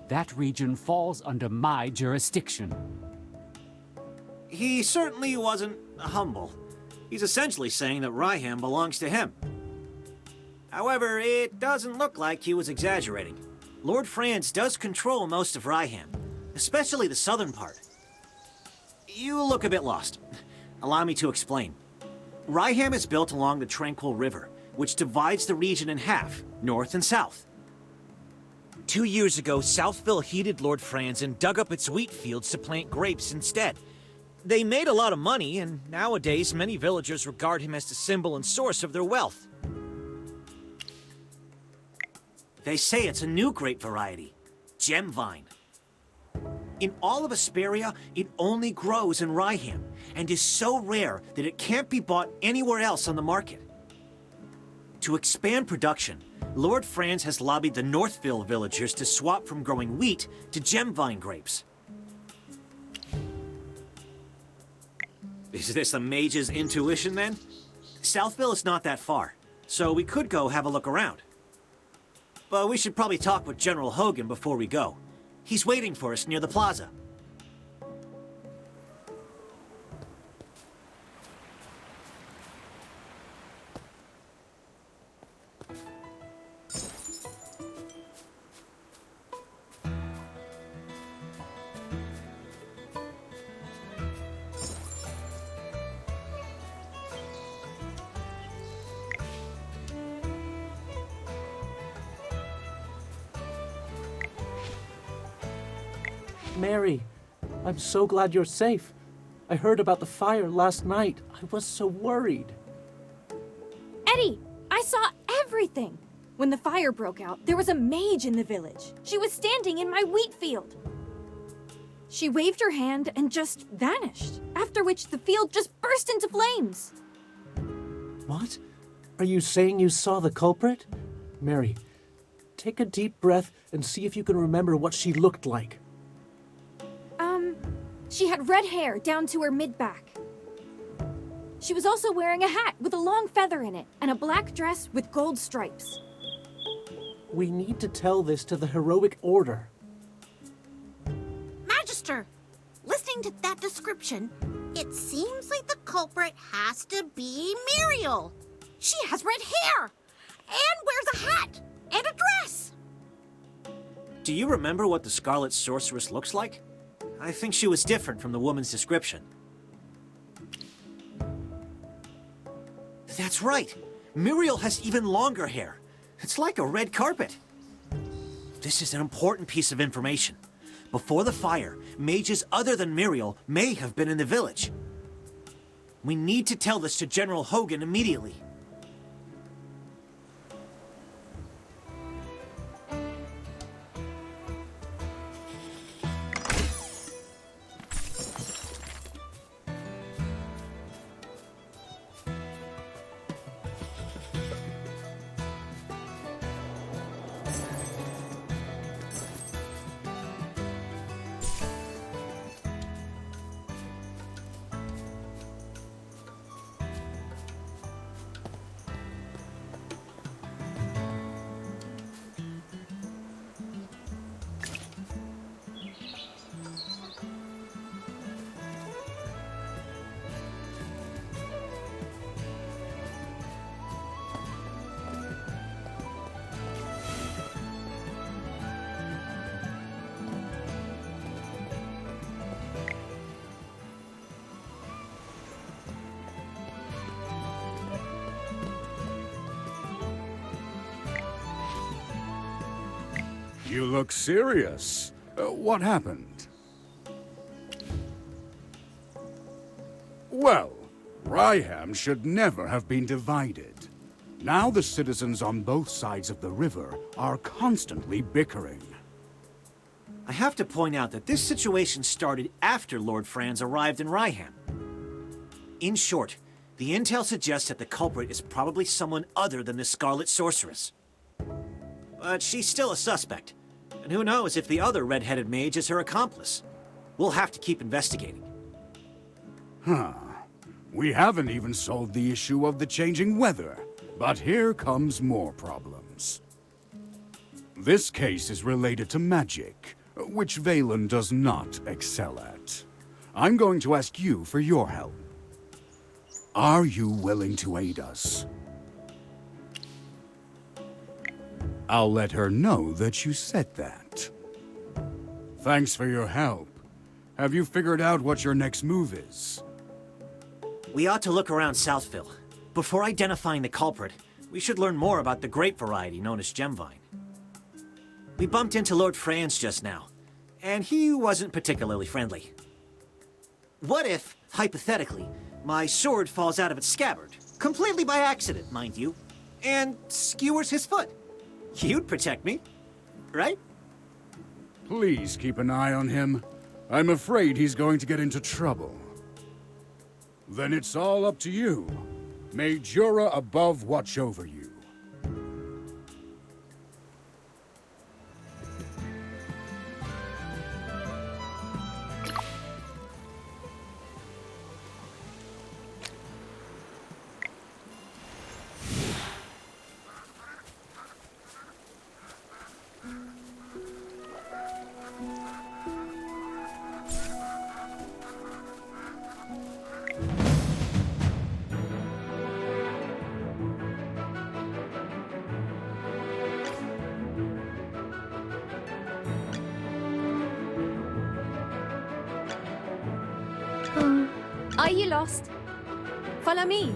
That region falls under my jurisdiction. He certainly wasn't humble. He's essentially saying that Ryham belongs to him. However, it doesn't look like he was exaggerating. Lord Franz does control most of Ryham, especially the southern part. You look a bit lost. Allow me to explain. Ryham is built along the Tranquil River, which divides the region in half, north and south. 2 years ago, Southville heeded Lord Franz and dug up its wheat fields to plant grapes instead. They made a lot of money, and nowadays many villagers regard him as the symbol and source of their wealth. They say it's a new grape variety, gem vine. In all of Asperia, it only grows in Ryham, and is so rare that it can't be bought anywhere else on the market. To expand production, Lord Franz has lobbied the Northville villagers to swap from growing wheat to gem vine grapes. Is this a mage's intuition, then? Southville is not that far, so we could go have a look around. But we should probably talk with General Hogan before we go. He's waiting for us near the plaza. Mary, I'm so glad you're safe. I heard about the fire last night. I was so worried. Eddie, I saw everything. When the fire broke out, there was a mage in the village. She was standing in my wheat field. She waved her hand and just vanished, after which the field just burst into flames. What? Are you saying you saw the culprit? Mary, take a deep breath and see if you can remember what she looked like. She had red hair down to her mid-back. She was also wearing a hat with a long feather in it and a black dress with gold stripes. We need to tell this to the heroic order. Magister, listening to that description, it seems like the culprit has to be Muriel. She has red hair and wears a hat and a dress. Do you remember what the Scarlet Sorceress looks like? I think she was different from the woman's description. That's right. Muriel has even longer hair. It's like a red carpet. This is an important piece of information. Before the fire, mages other than Muriel may have been in the village. We need to tell this to General Hogan immediately. You look serious. What happened? Well, Ryham should never have been divided. Now the citizens on both sides of the river are constantly bickering. I have to point out that this situation started after Lord Franz arrived in Ryham. In short, the intel suggests that the culprit is probably someone other than the Scarlet Sorceress. But she's still a suspect, and who knows if the other red-headed mage is her accomplice. We'll have to keep investigating. Huh. We haven't even solved the issue of the changing weather, but here comes more problems. This case is related to magic, which Valen does not excel at. I'm going to ask you for your help. Are you willing to aid us? I'll let her know that you said that. Thanks for your help. Have you figured out what your next move is? We ought to look around Southville. Before identifying the culprit, we should learn more about the grape variety known as Gemvine. We bumped into Lord Franz just now, and he wasn't particularly friendly. What if, hypothetically, my sword falls out of its scabbard, completely by accident, mind you, and skewers his foot? You'd protect me, right? Please keep an eye on him. I'm afraid he's going to get into trouble. Then it's all up to you. May Jura above watch over you. Are you lost? Follow me.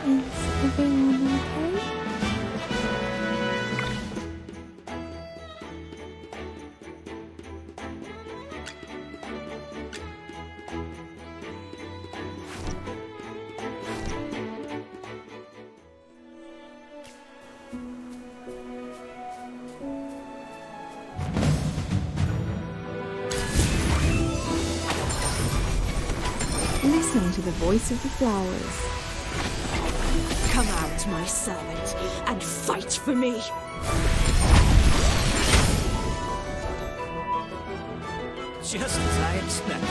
Is everyone okay? Listen to the voice of the flowers. Come out, my servant, and fight for me! Just as I expected.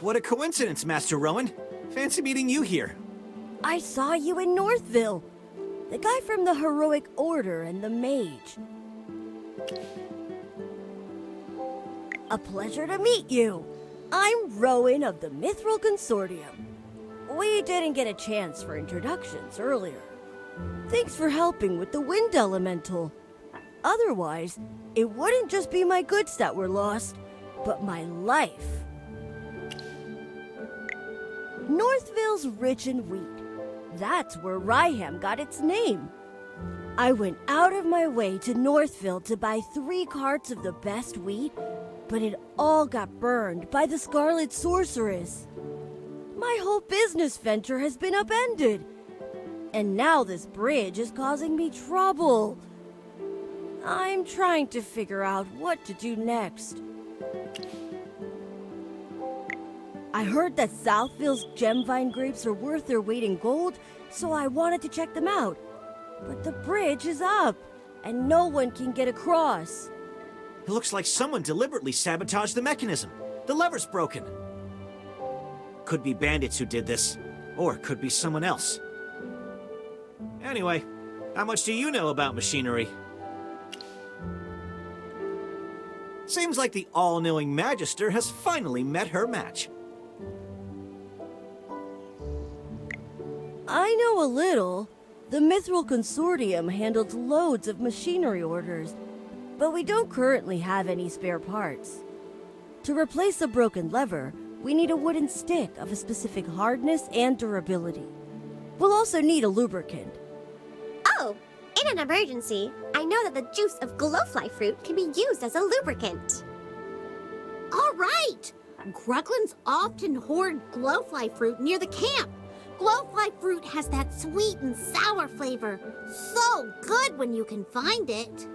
What a coincidence, Master Rowan. Fancy meeting you here. I saw you in Northville. The guy from the Heroic Order and the Mage. A pleasure to meet you. I'm Rowan of the Mithril Consortium. We didn't get a chance for introductions earlier. Thanks for helping with the Wind Elemental. Otherwise, it wouldn't just be my goods that were lost, but my life. Northville's rich in wheat. That's where Ryham got its name. I went out of my way to Northville to buy 3 carts of the best wheat, but it all got burned by the Scarlet Sorceress. My whole business venture has been upended. And now this bridge is causing me trouble. I'm trying to figure out what to do next. I heard that Southville's Gemvine grapes are worth their weight in gold, so I wanted to check them out. But the bridge is up, and no one can get across. It looks like someone deliberately sabotaged the mechanism. The lever's broken. Could be bandits who did this, Or it could be someone else. Anyway, how much do you know about machinery? Seems like the all-knowing Magister has finally met her match. I know a little. The Mithril Consortium handles loads of machinery orders, but we don't currently have any spare parts. To replace a broken lever, we need a wooden stick of a specific hardness and durability. We'll also need a lubricant. Oh, in an emergency, I know that the juice of glowfly fruit can be used as a lubricant. All right! Gruglins often hoard glowfly fruit near the camp. Glowfly fruit has that sweet and sour flavor. So good when you can find it.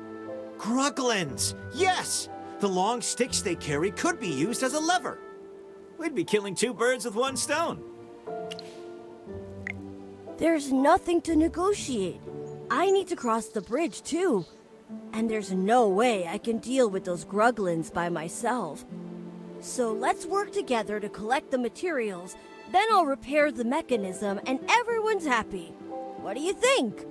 Gruglins! Yes! The long sticks they carry could be used as a lever. We'd be killing two birds with one stone. There's nothing to negotiate. I need to cross the bridge too. And there's no way I can deal with those Gruglins by myself. So let's work together to collect the materials. Then I'll repair the mechanism and everyone's happy. What do you think?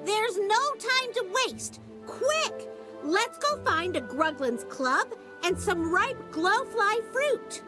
There's no time to waste. Quick! Let's go find a Gruglin's club and some ripe glowfly fruit.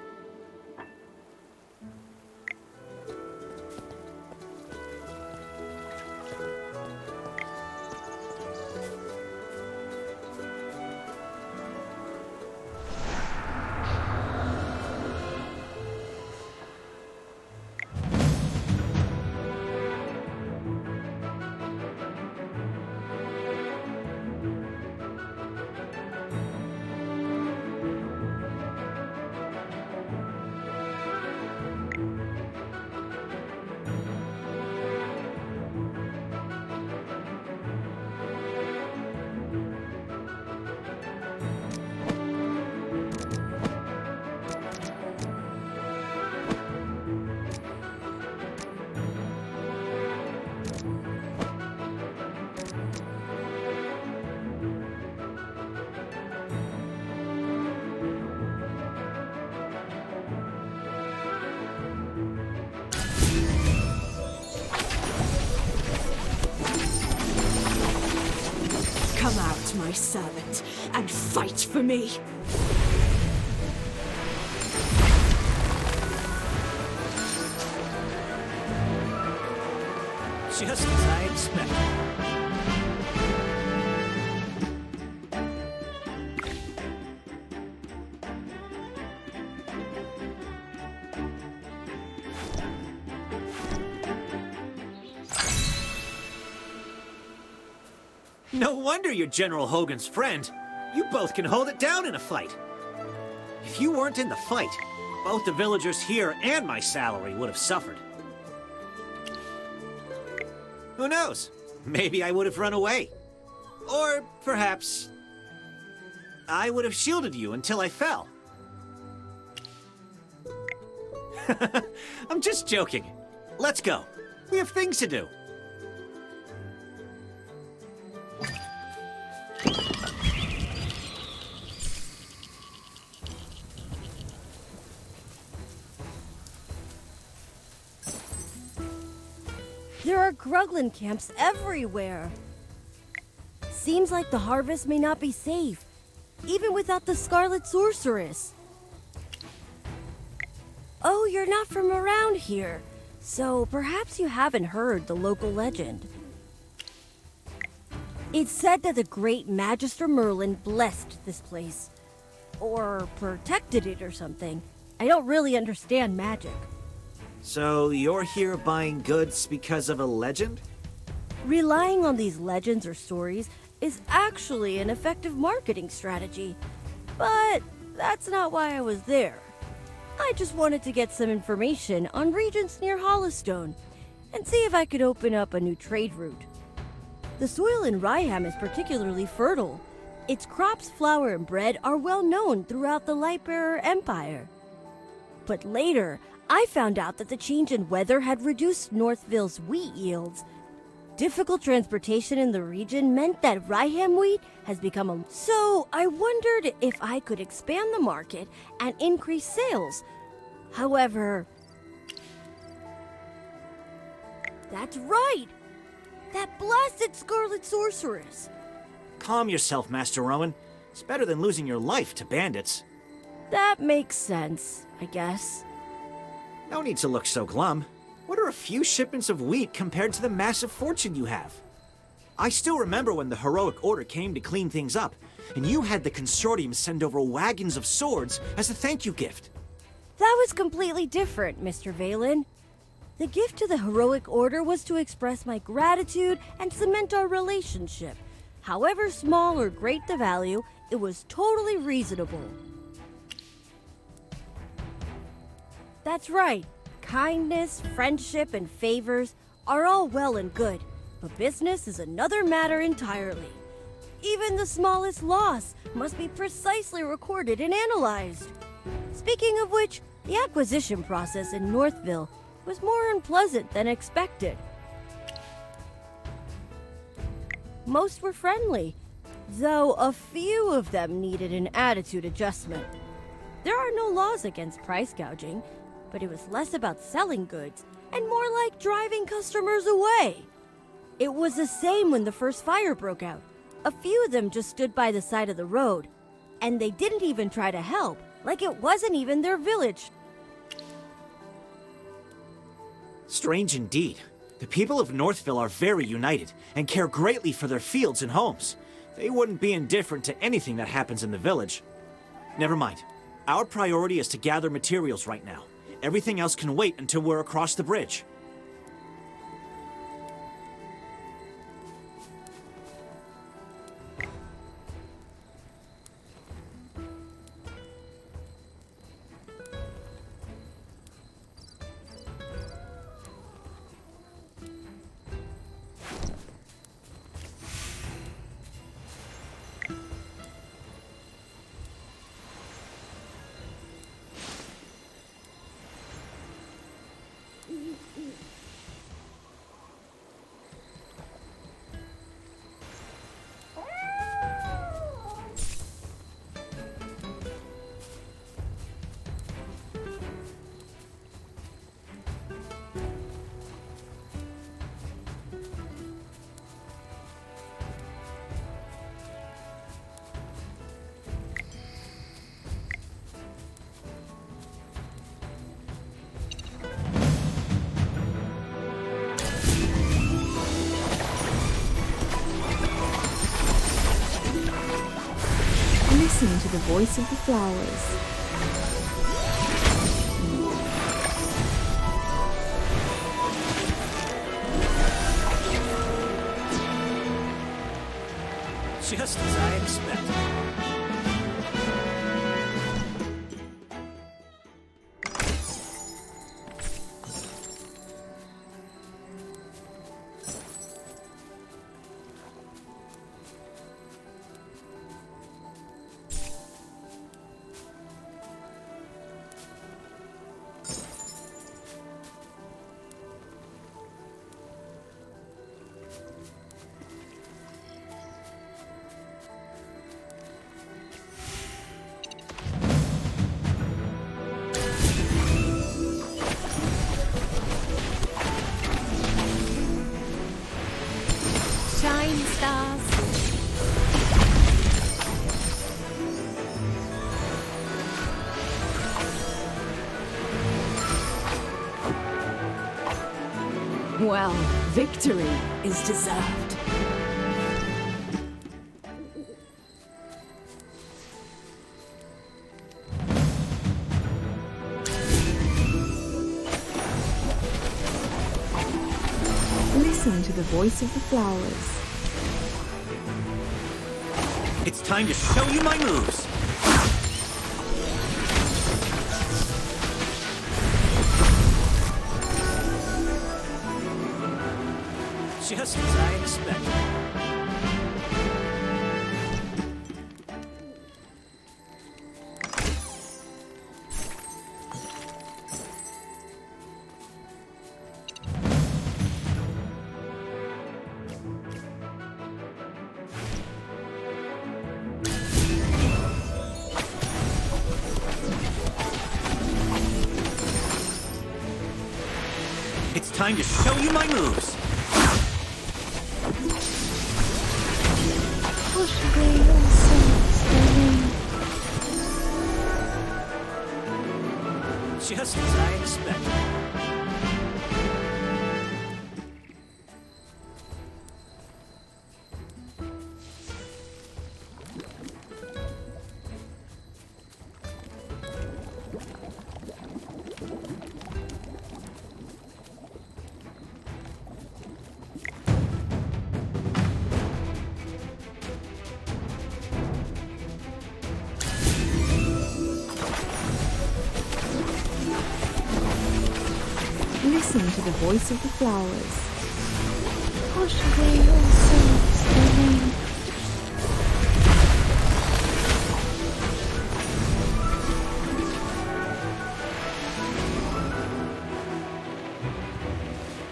Come out, my servant, and fight for me. Just as I expected. No wonder you're General Hogan's friend. You both can hold it down in a fight. If you weren't in the fight, both the villagers here and my salary would have suffered. Who knows? Maybe I would have run away. Or perhaps I would have shielded you until I fell. I'm just joking. Let's go. We have things to do. There are Gruglin camps everywhere. Seems like the harvest may not be safe, even without the Scarlet Sorceress. Oh, you're not from around here, so perhaps you haven't heard the local legend. It's said that the great Magister Merlin blessed this place, or protected it or something. I don't really understand magic. So you're here buying goods because of a legend? Relying on these legends or stories is actually an effective marketing strategy. But that's not why I was there. I just wanted to get some information on regions near Hollowstone and see if I could open up a new trade route. The soil in Ryham is particularly fertile. Its crops, flour, and bread are well known throughout the Lightbearer Empire. But later, I found out that the change in weather had reduced Northville's wheat yields. Difficult transportation in the region meant that Ryham wheat has become a... So I wondered if I could expand the market and increase sales. However, That's right! That blasted Scarlet Sorceress! Calm yourself, Master Rowan. It's better than losing your life to bandits. That makes sense, I guess. No need to look so glum. What are a few shipments of wheat compared to the massive fortune you have? I still remember when the Heroic Order came to clean things up, and you had the Consortium send over wagons of swords as a thank you gift. That was completely different, Mr. Valen. The gift to the Heroic Order was to express my gratitude and cement our relationship. However small or great the value, it was totally reasonable. That's right. Kindness, friendship, and favors are all well and good, but business is another matter entirely. Even the smallest loss must be precisely recorded and analyzed. Speaking of which, the acquisition process in Northville was more unpleasant than expected. Most were friendly, though a few of them needed an attitude adjustment. There are no laws against price gouging, but it was less about selling goods and more like driving customers away. It was the same when the first fire broke out. A few of them just stood by the side of the road, and they didn't even try to help, like it wasn't even their village. Strange indeed. The people of Northville are very united and care greatly for their fields and homes. They wouldn't be indifferent to anything that happens in the village. Never mind. Our priority is to gather materials right now. Everything else can wait until we're across the bridge. Listen to the voice of the flowers. Just as I expected. Shine, stars. Well, victory is deserved. Listen to the voice of the flowers. It's time to show you my moves. Just as I expected. time to show you my moves. Just as I expected. Listen to the voice of the flowers.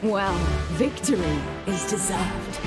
Well, victory is deserved.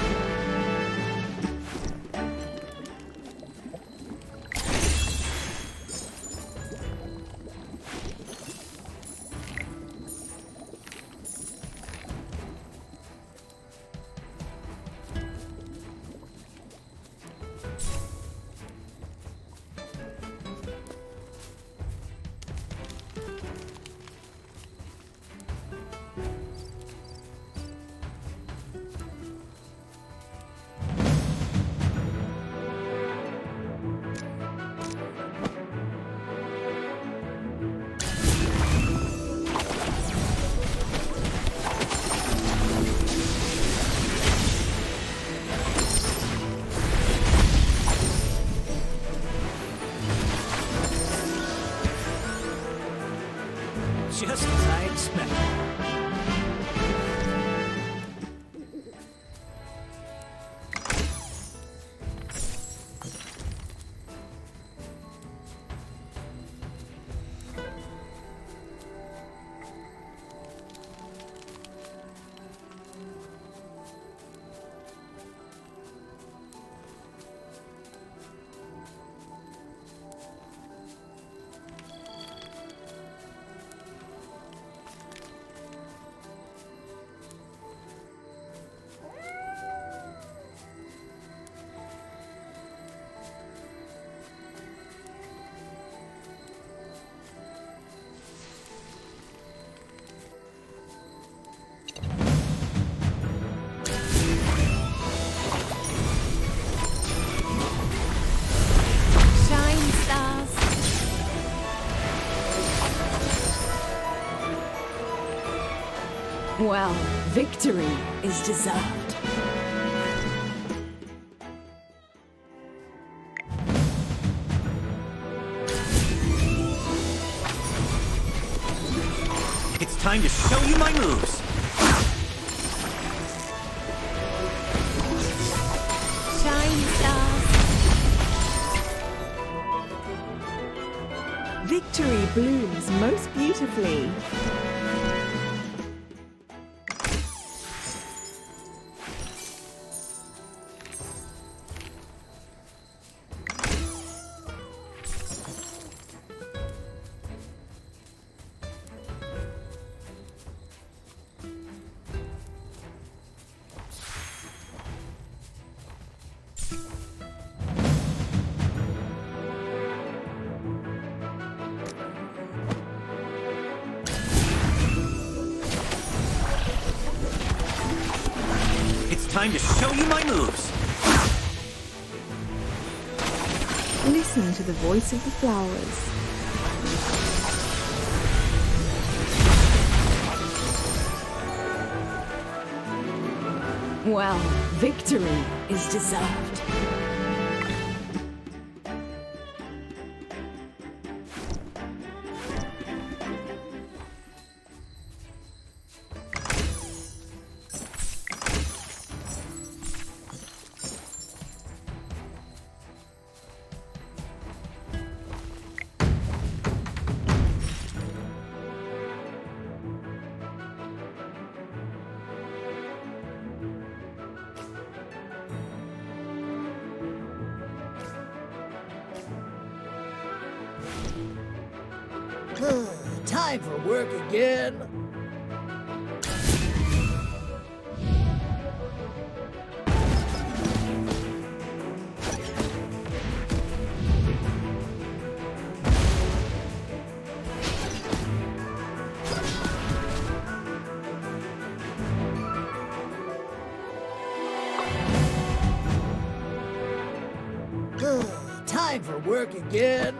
Just as I expected. Well, victory is deserved. It's time to show you my moves. Shine stars. Victory blooms most beautifully. Time to show you my moves. Listen to the voice of the flowers. Well, victory is deserved. Time for work again. time for work again.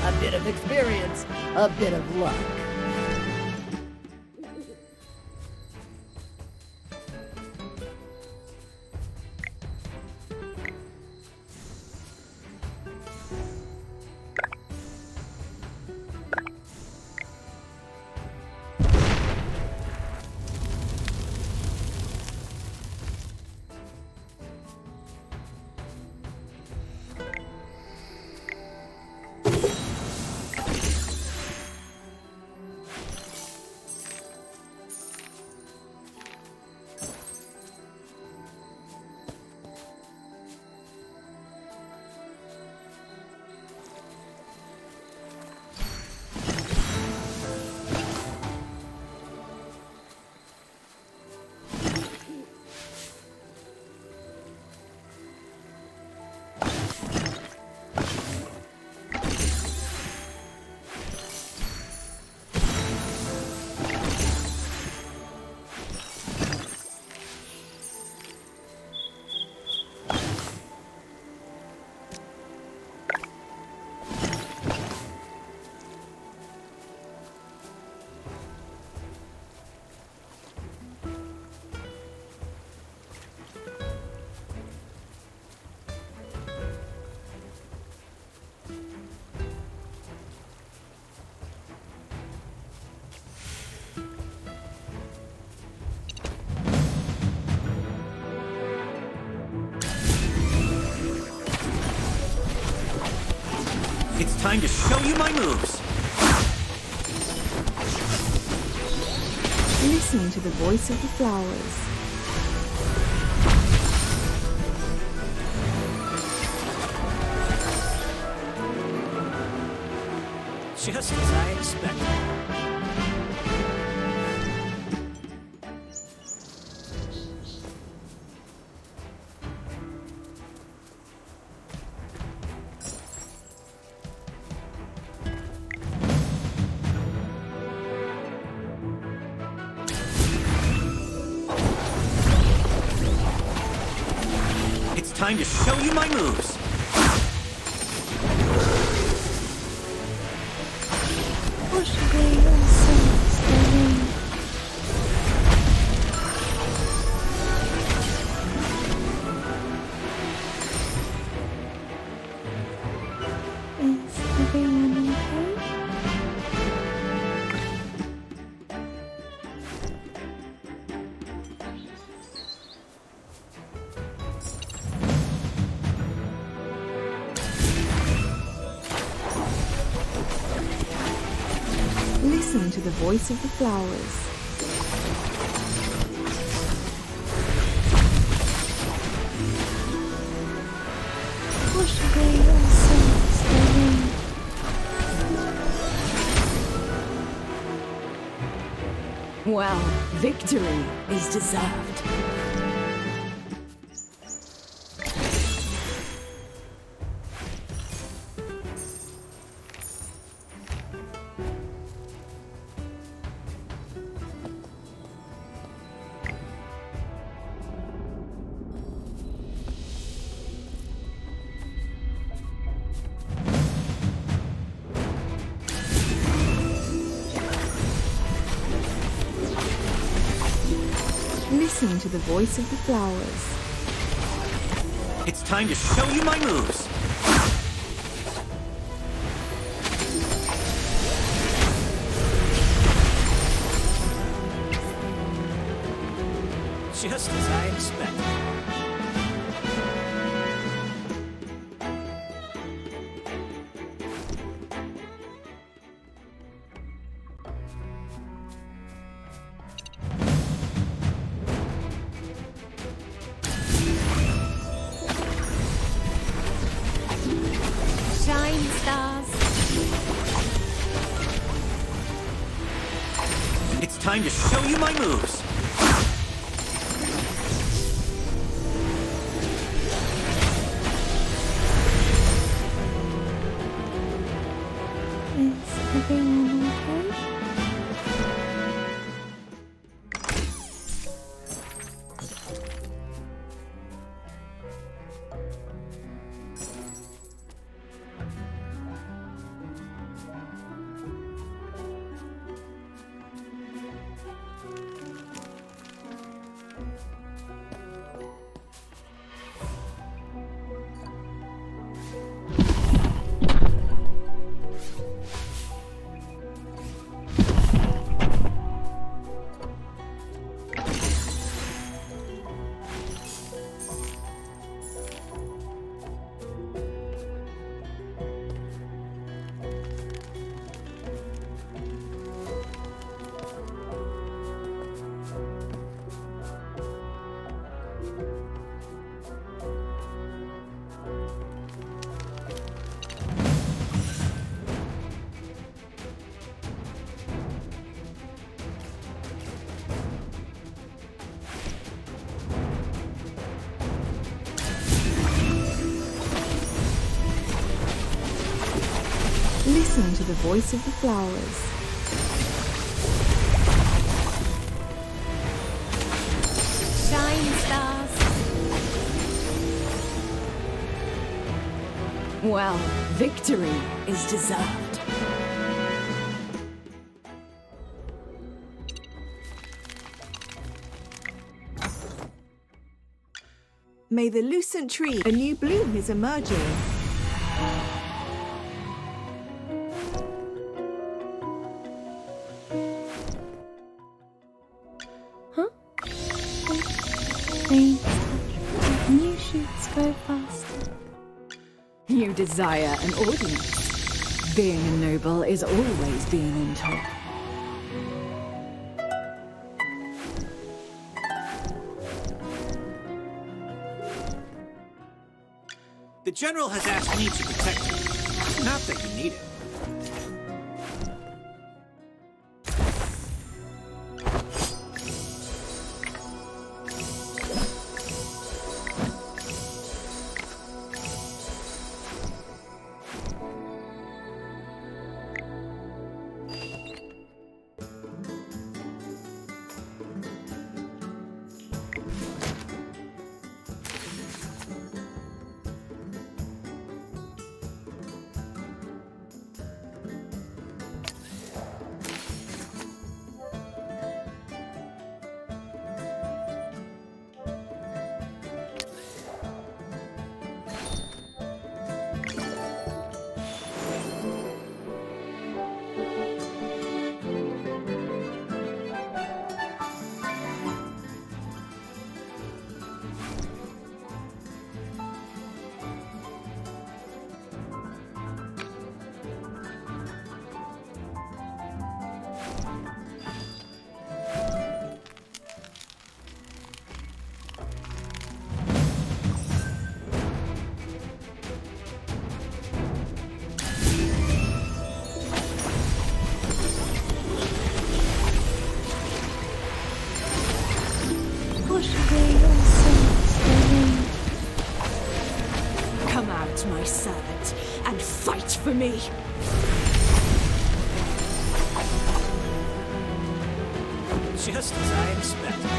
A bit of experience, a bit of luck. It's time to show you my moves. Listen to the voice of the flowers. Just as I expected. It's time to show you my moves. Push away your sins, the wind. Is everyone okay? Listen to the voice of the flowers. Push away your sins, the wind. Well, victory is deserved. Listen to the voice of the flowers. It's time to show you my moves. Just as I expected. Shine, stars. It's time to show you my moves. Listen to the voice of the flowers. Shine, stars. Well, victory is deserved. May the lucent tree, a new bloom is emerging. New shoots grow faster. You desire an audience. Being a noble is always being in top. The General has asked me to protect you. Not that you need it. Come out, my servant, and fight for me. Just as I expected.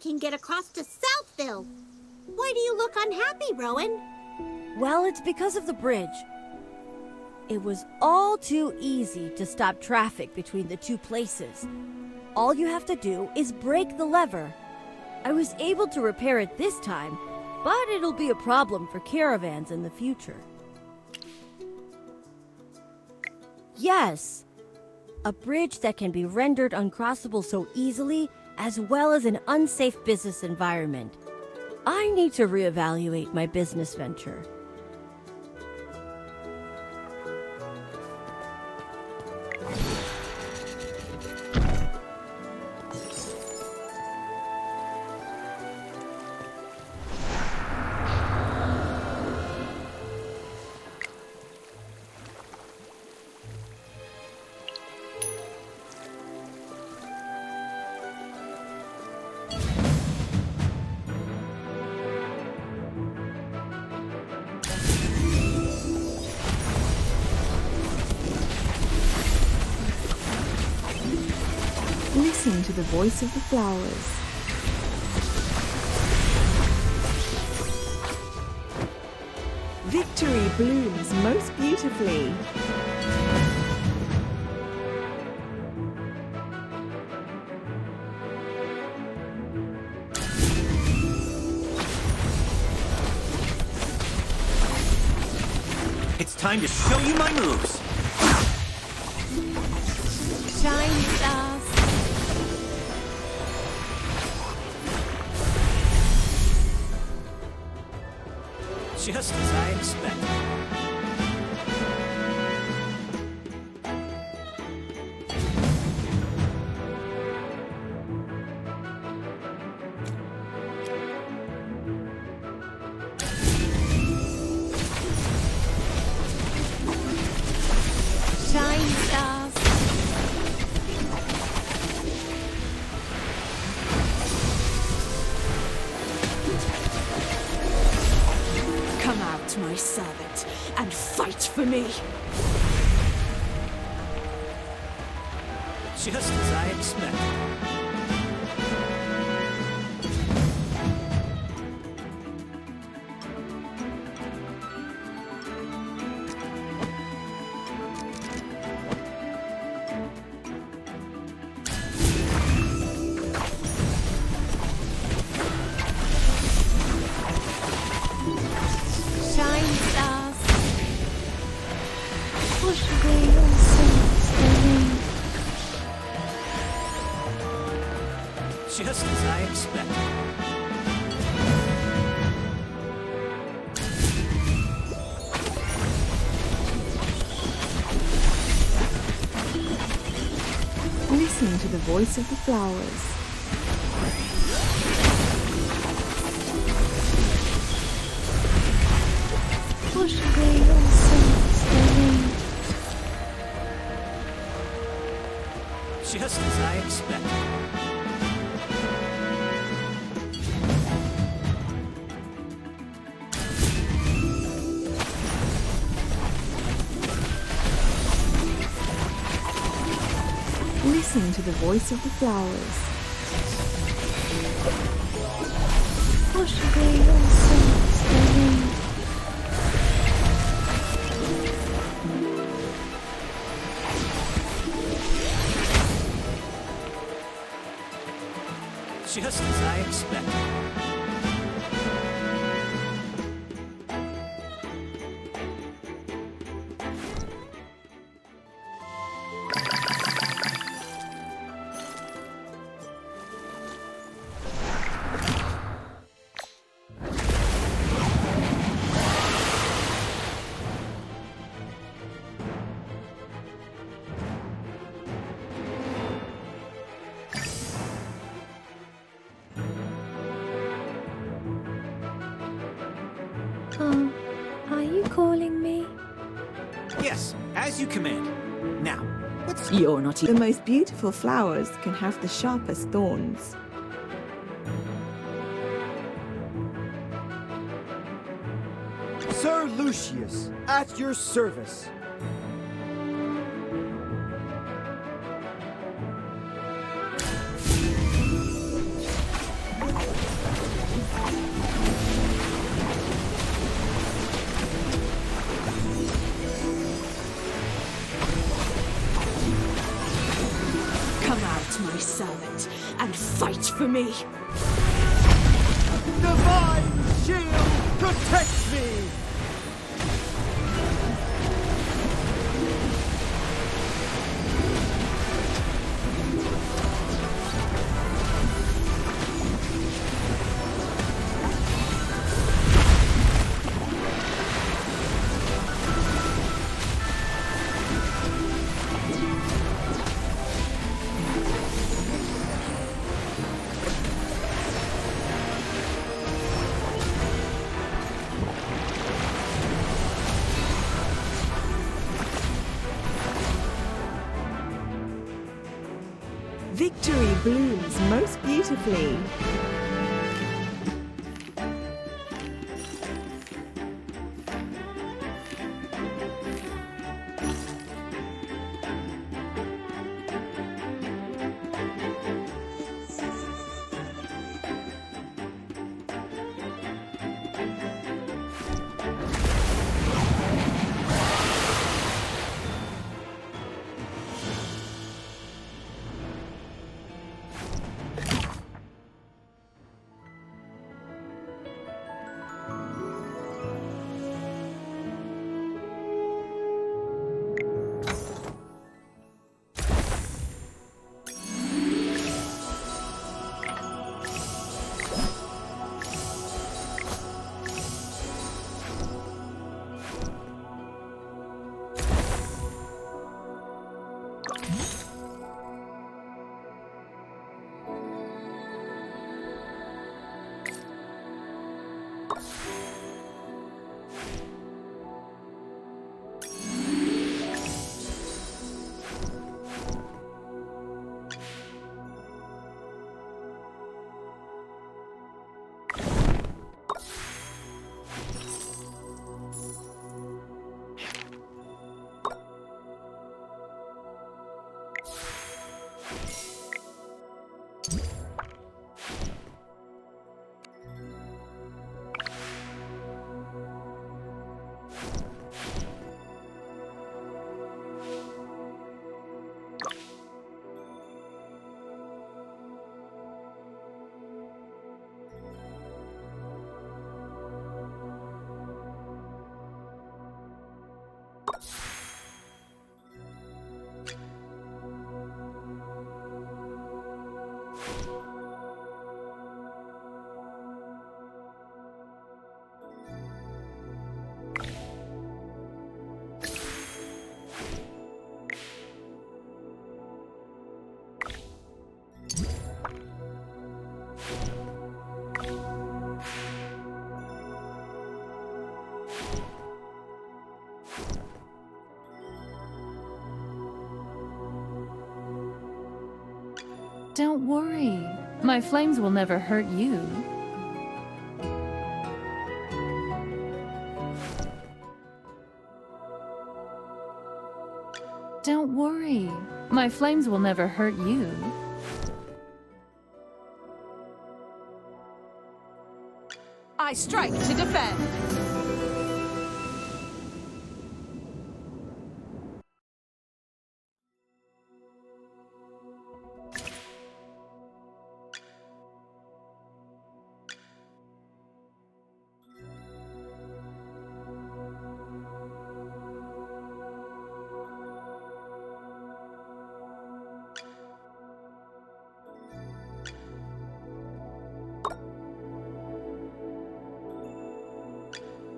can get across to Southville. Why do you look unhappy, Rowan? Well, it's because of the bridge. It was all too easy to stop traffic between the two places. All you have to do is break the lever. I was able to repair it this time, but it'll be a problem for caravans in the future. Yes, a bridge that can be rendered uncrossable so easily, as well as an unsafe business environment. I need to reevaluate my business venture. Listen to the voice of the flowers. Victory blooms most beautifully. It's time to show you my moves. Shine stars. Just as I expected. Shine stars. Come out, my servant, and fight for me. Just as I expected. Shine stars. Push away all sins away. Just as I expected. Listen to the voice of the flowers. Push away all sins away. Just as I expected. Listen to the voice of the flowers. Push away all sins away. Just as I expected. Are you calling me? Yes, as you command. Now, let's... You're not the most beautiful flowers can have the sharpest thorns. Sir Lucius, at your service. Come out, my servant, and fight for me! Divine shield protects me! Victory blooms most beautifully. Don't worry. My flames will never hurt you. Don't worry. My flames will never hurt you. I strike to defend!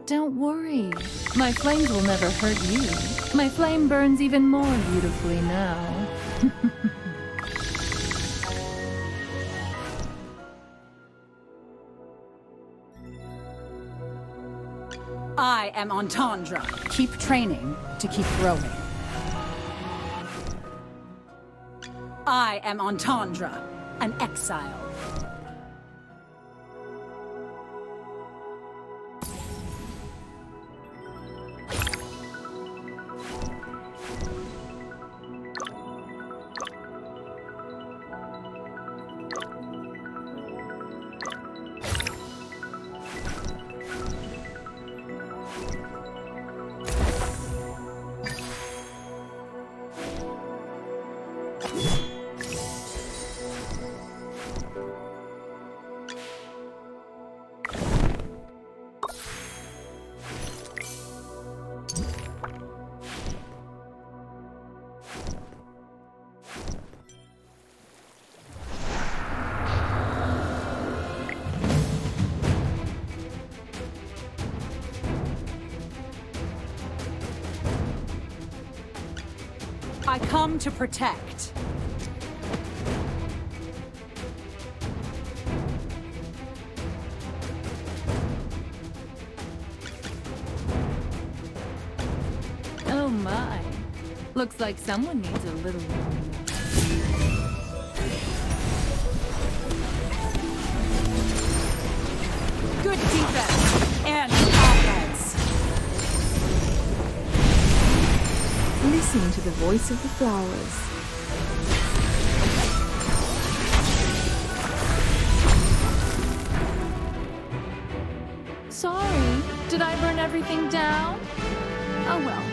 Don't worry. My flames will never hurt you. My flame burns even more beautifully now. I am Entendre. Keep training to keep growing. I am Entendre, an exile. come to protect. Oh my. Looks like someone needs a little warming up. Good defense and offense. Listen to the voice of the flowers. Sorry, did I burn everything down? Oh well.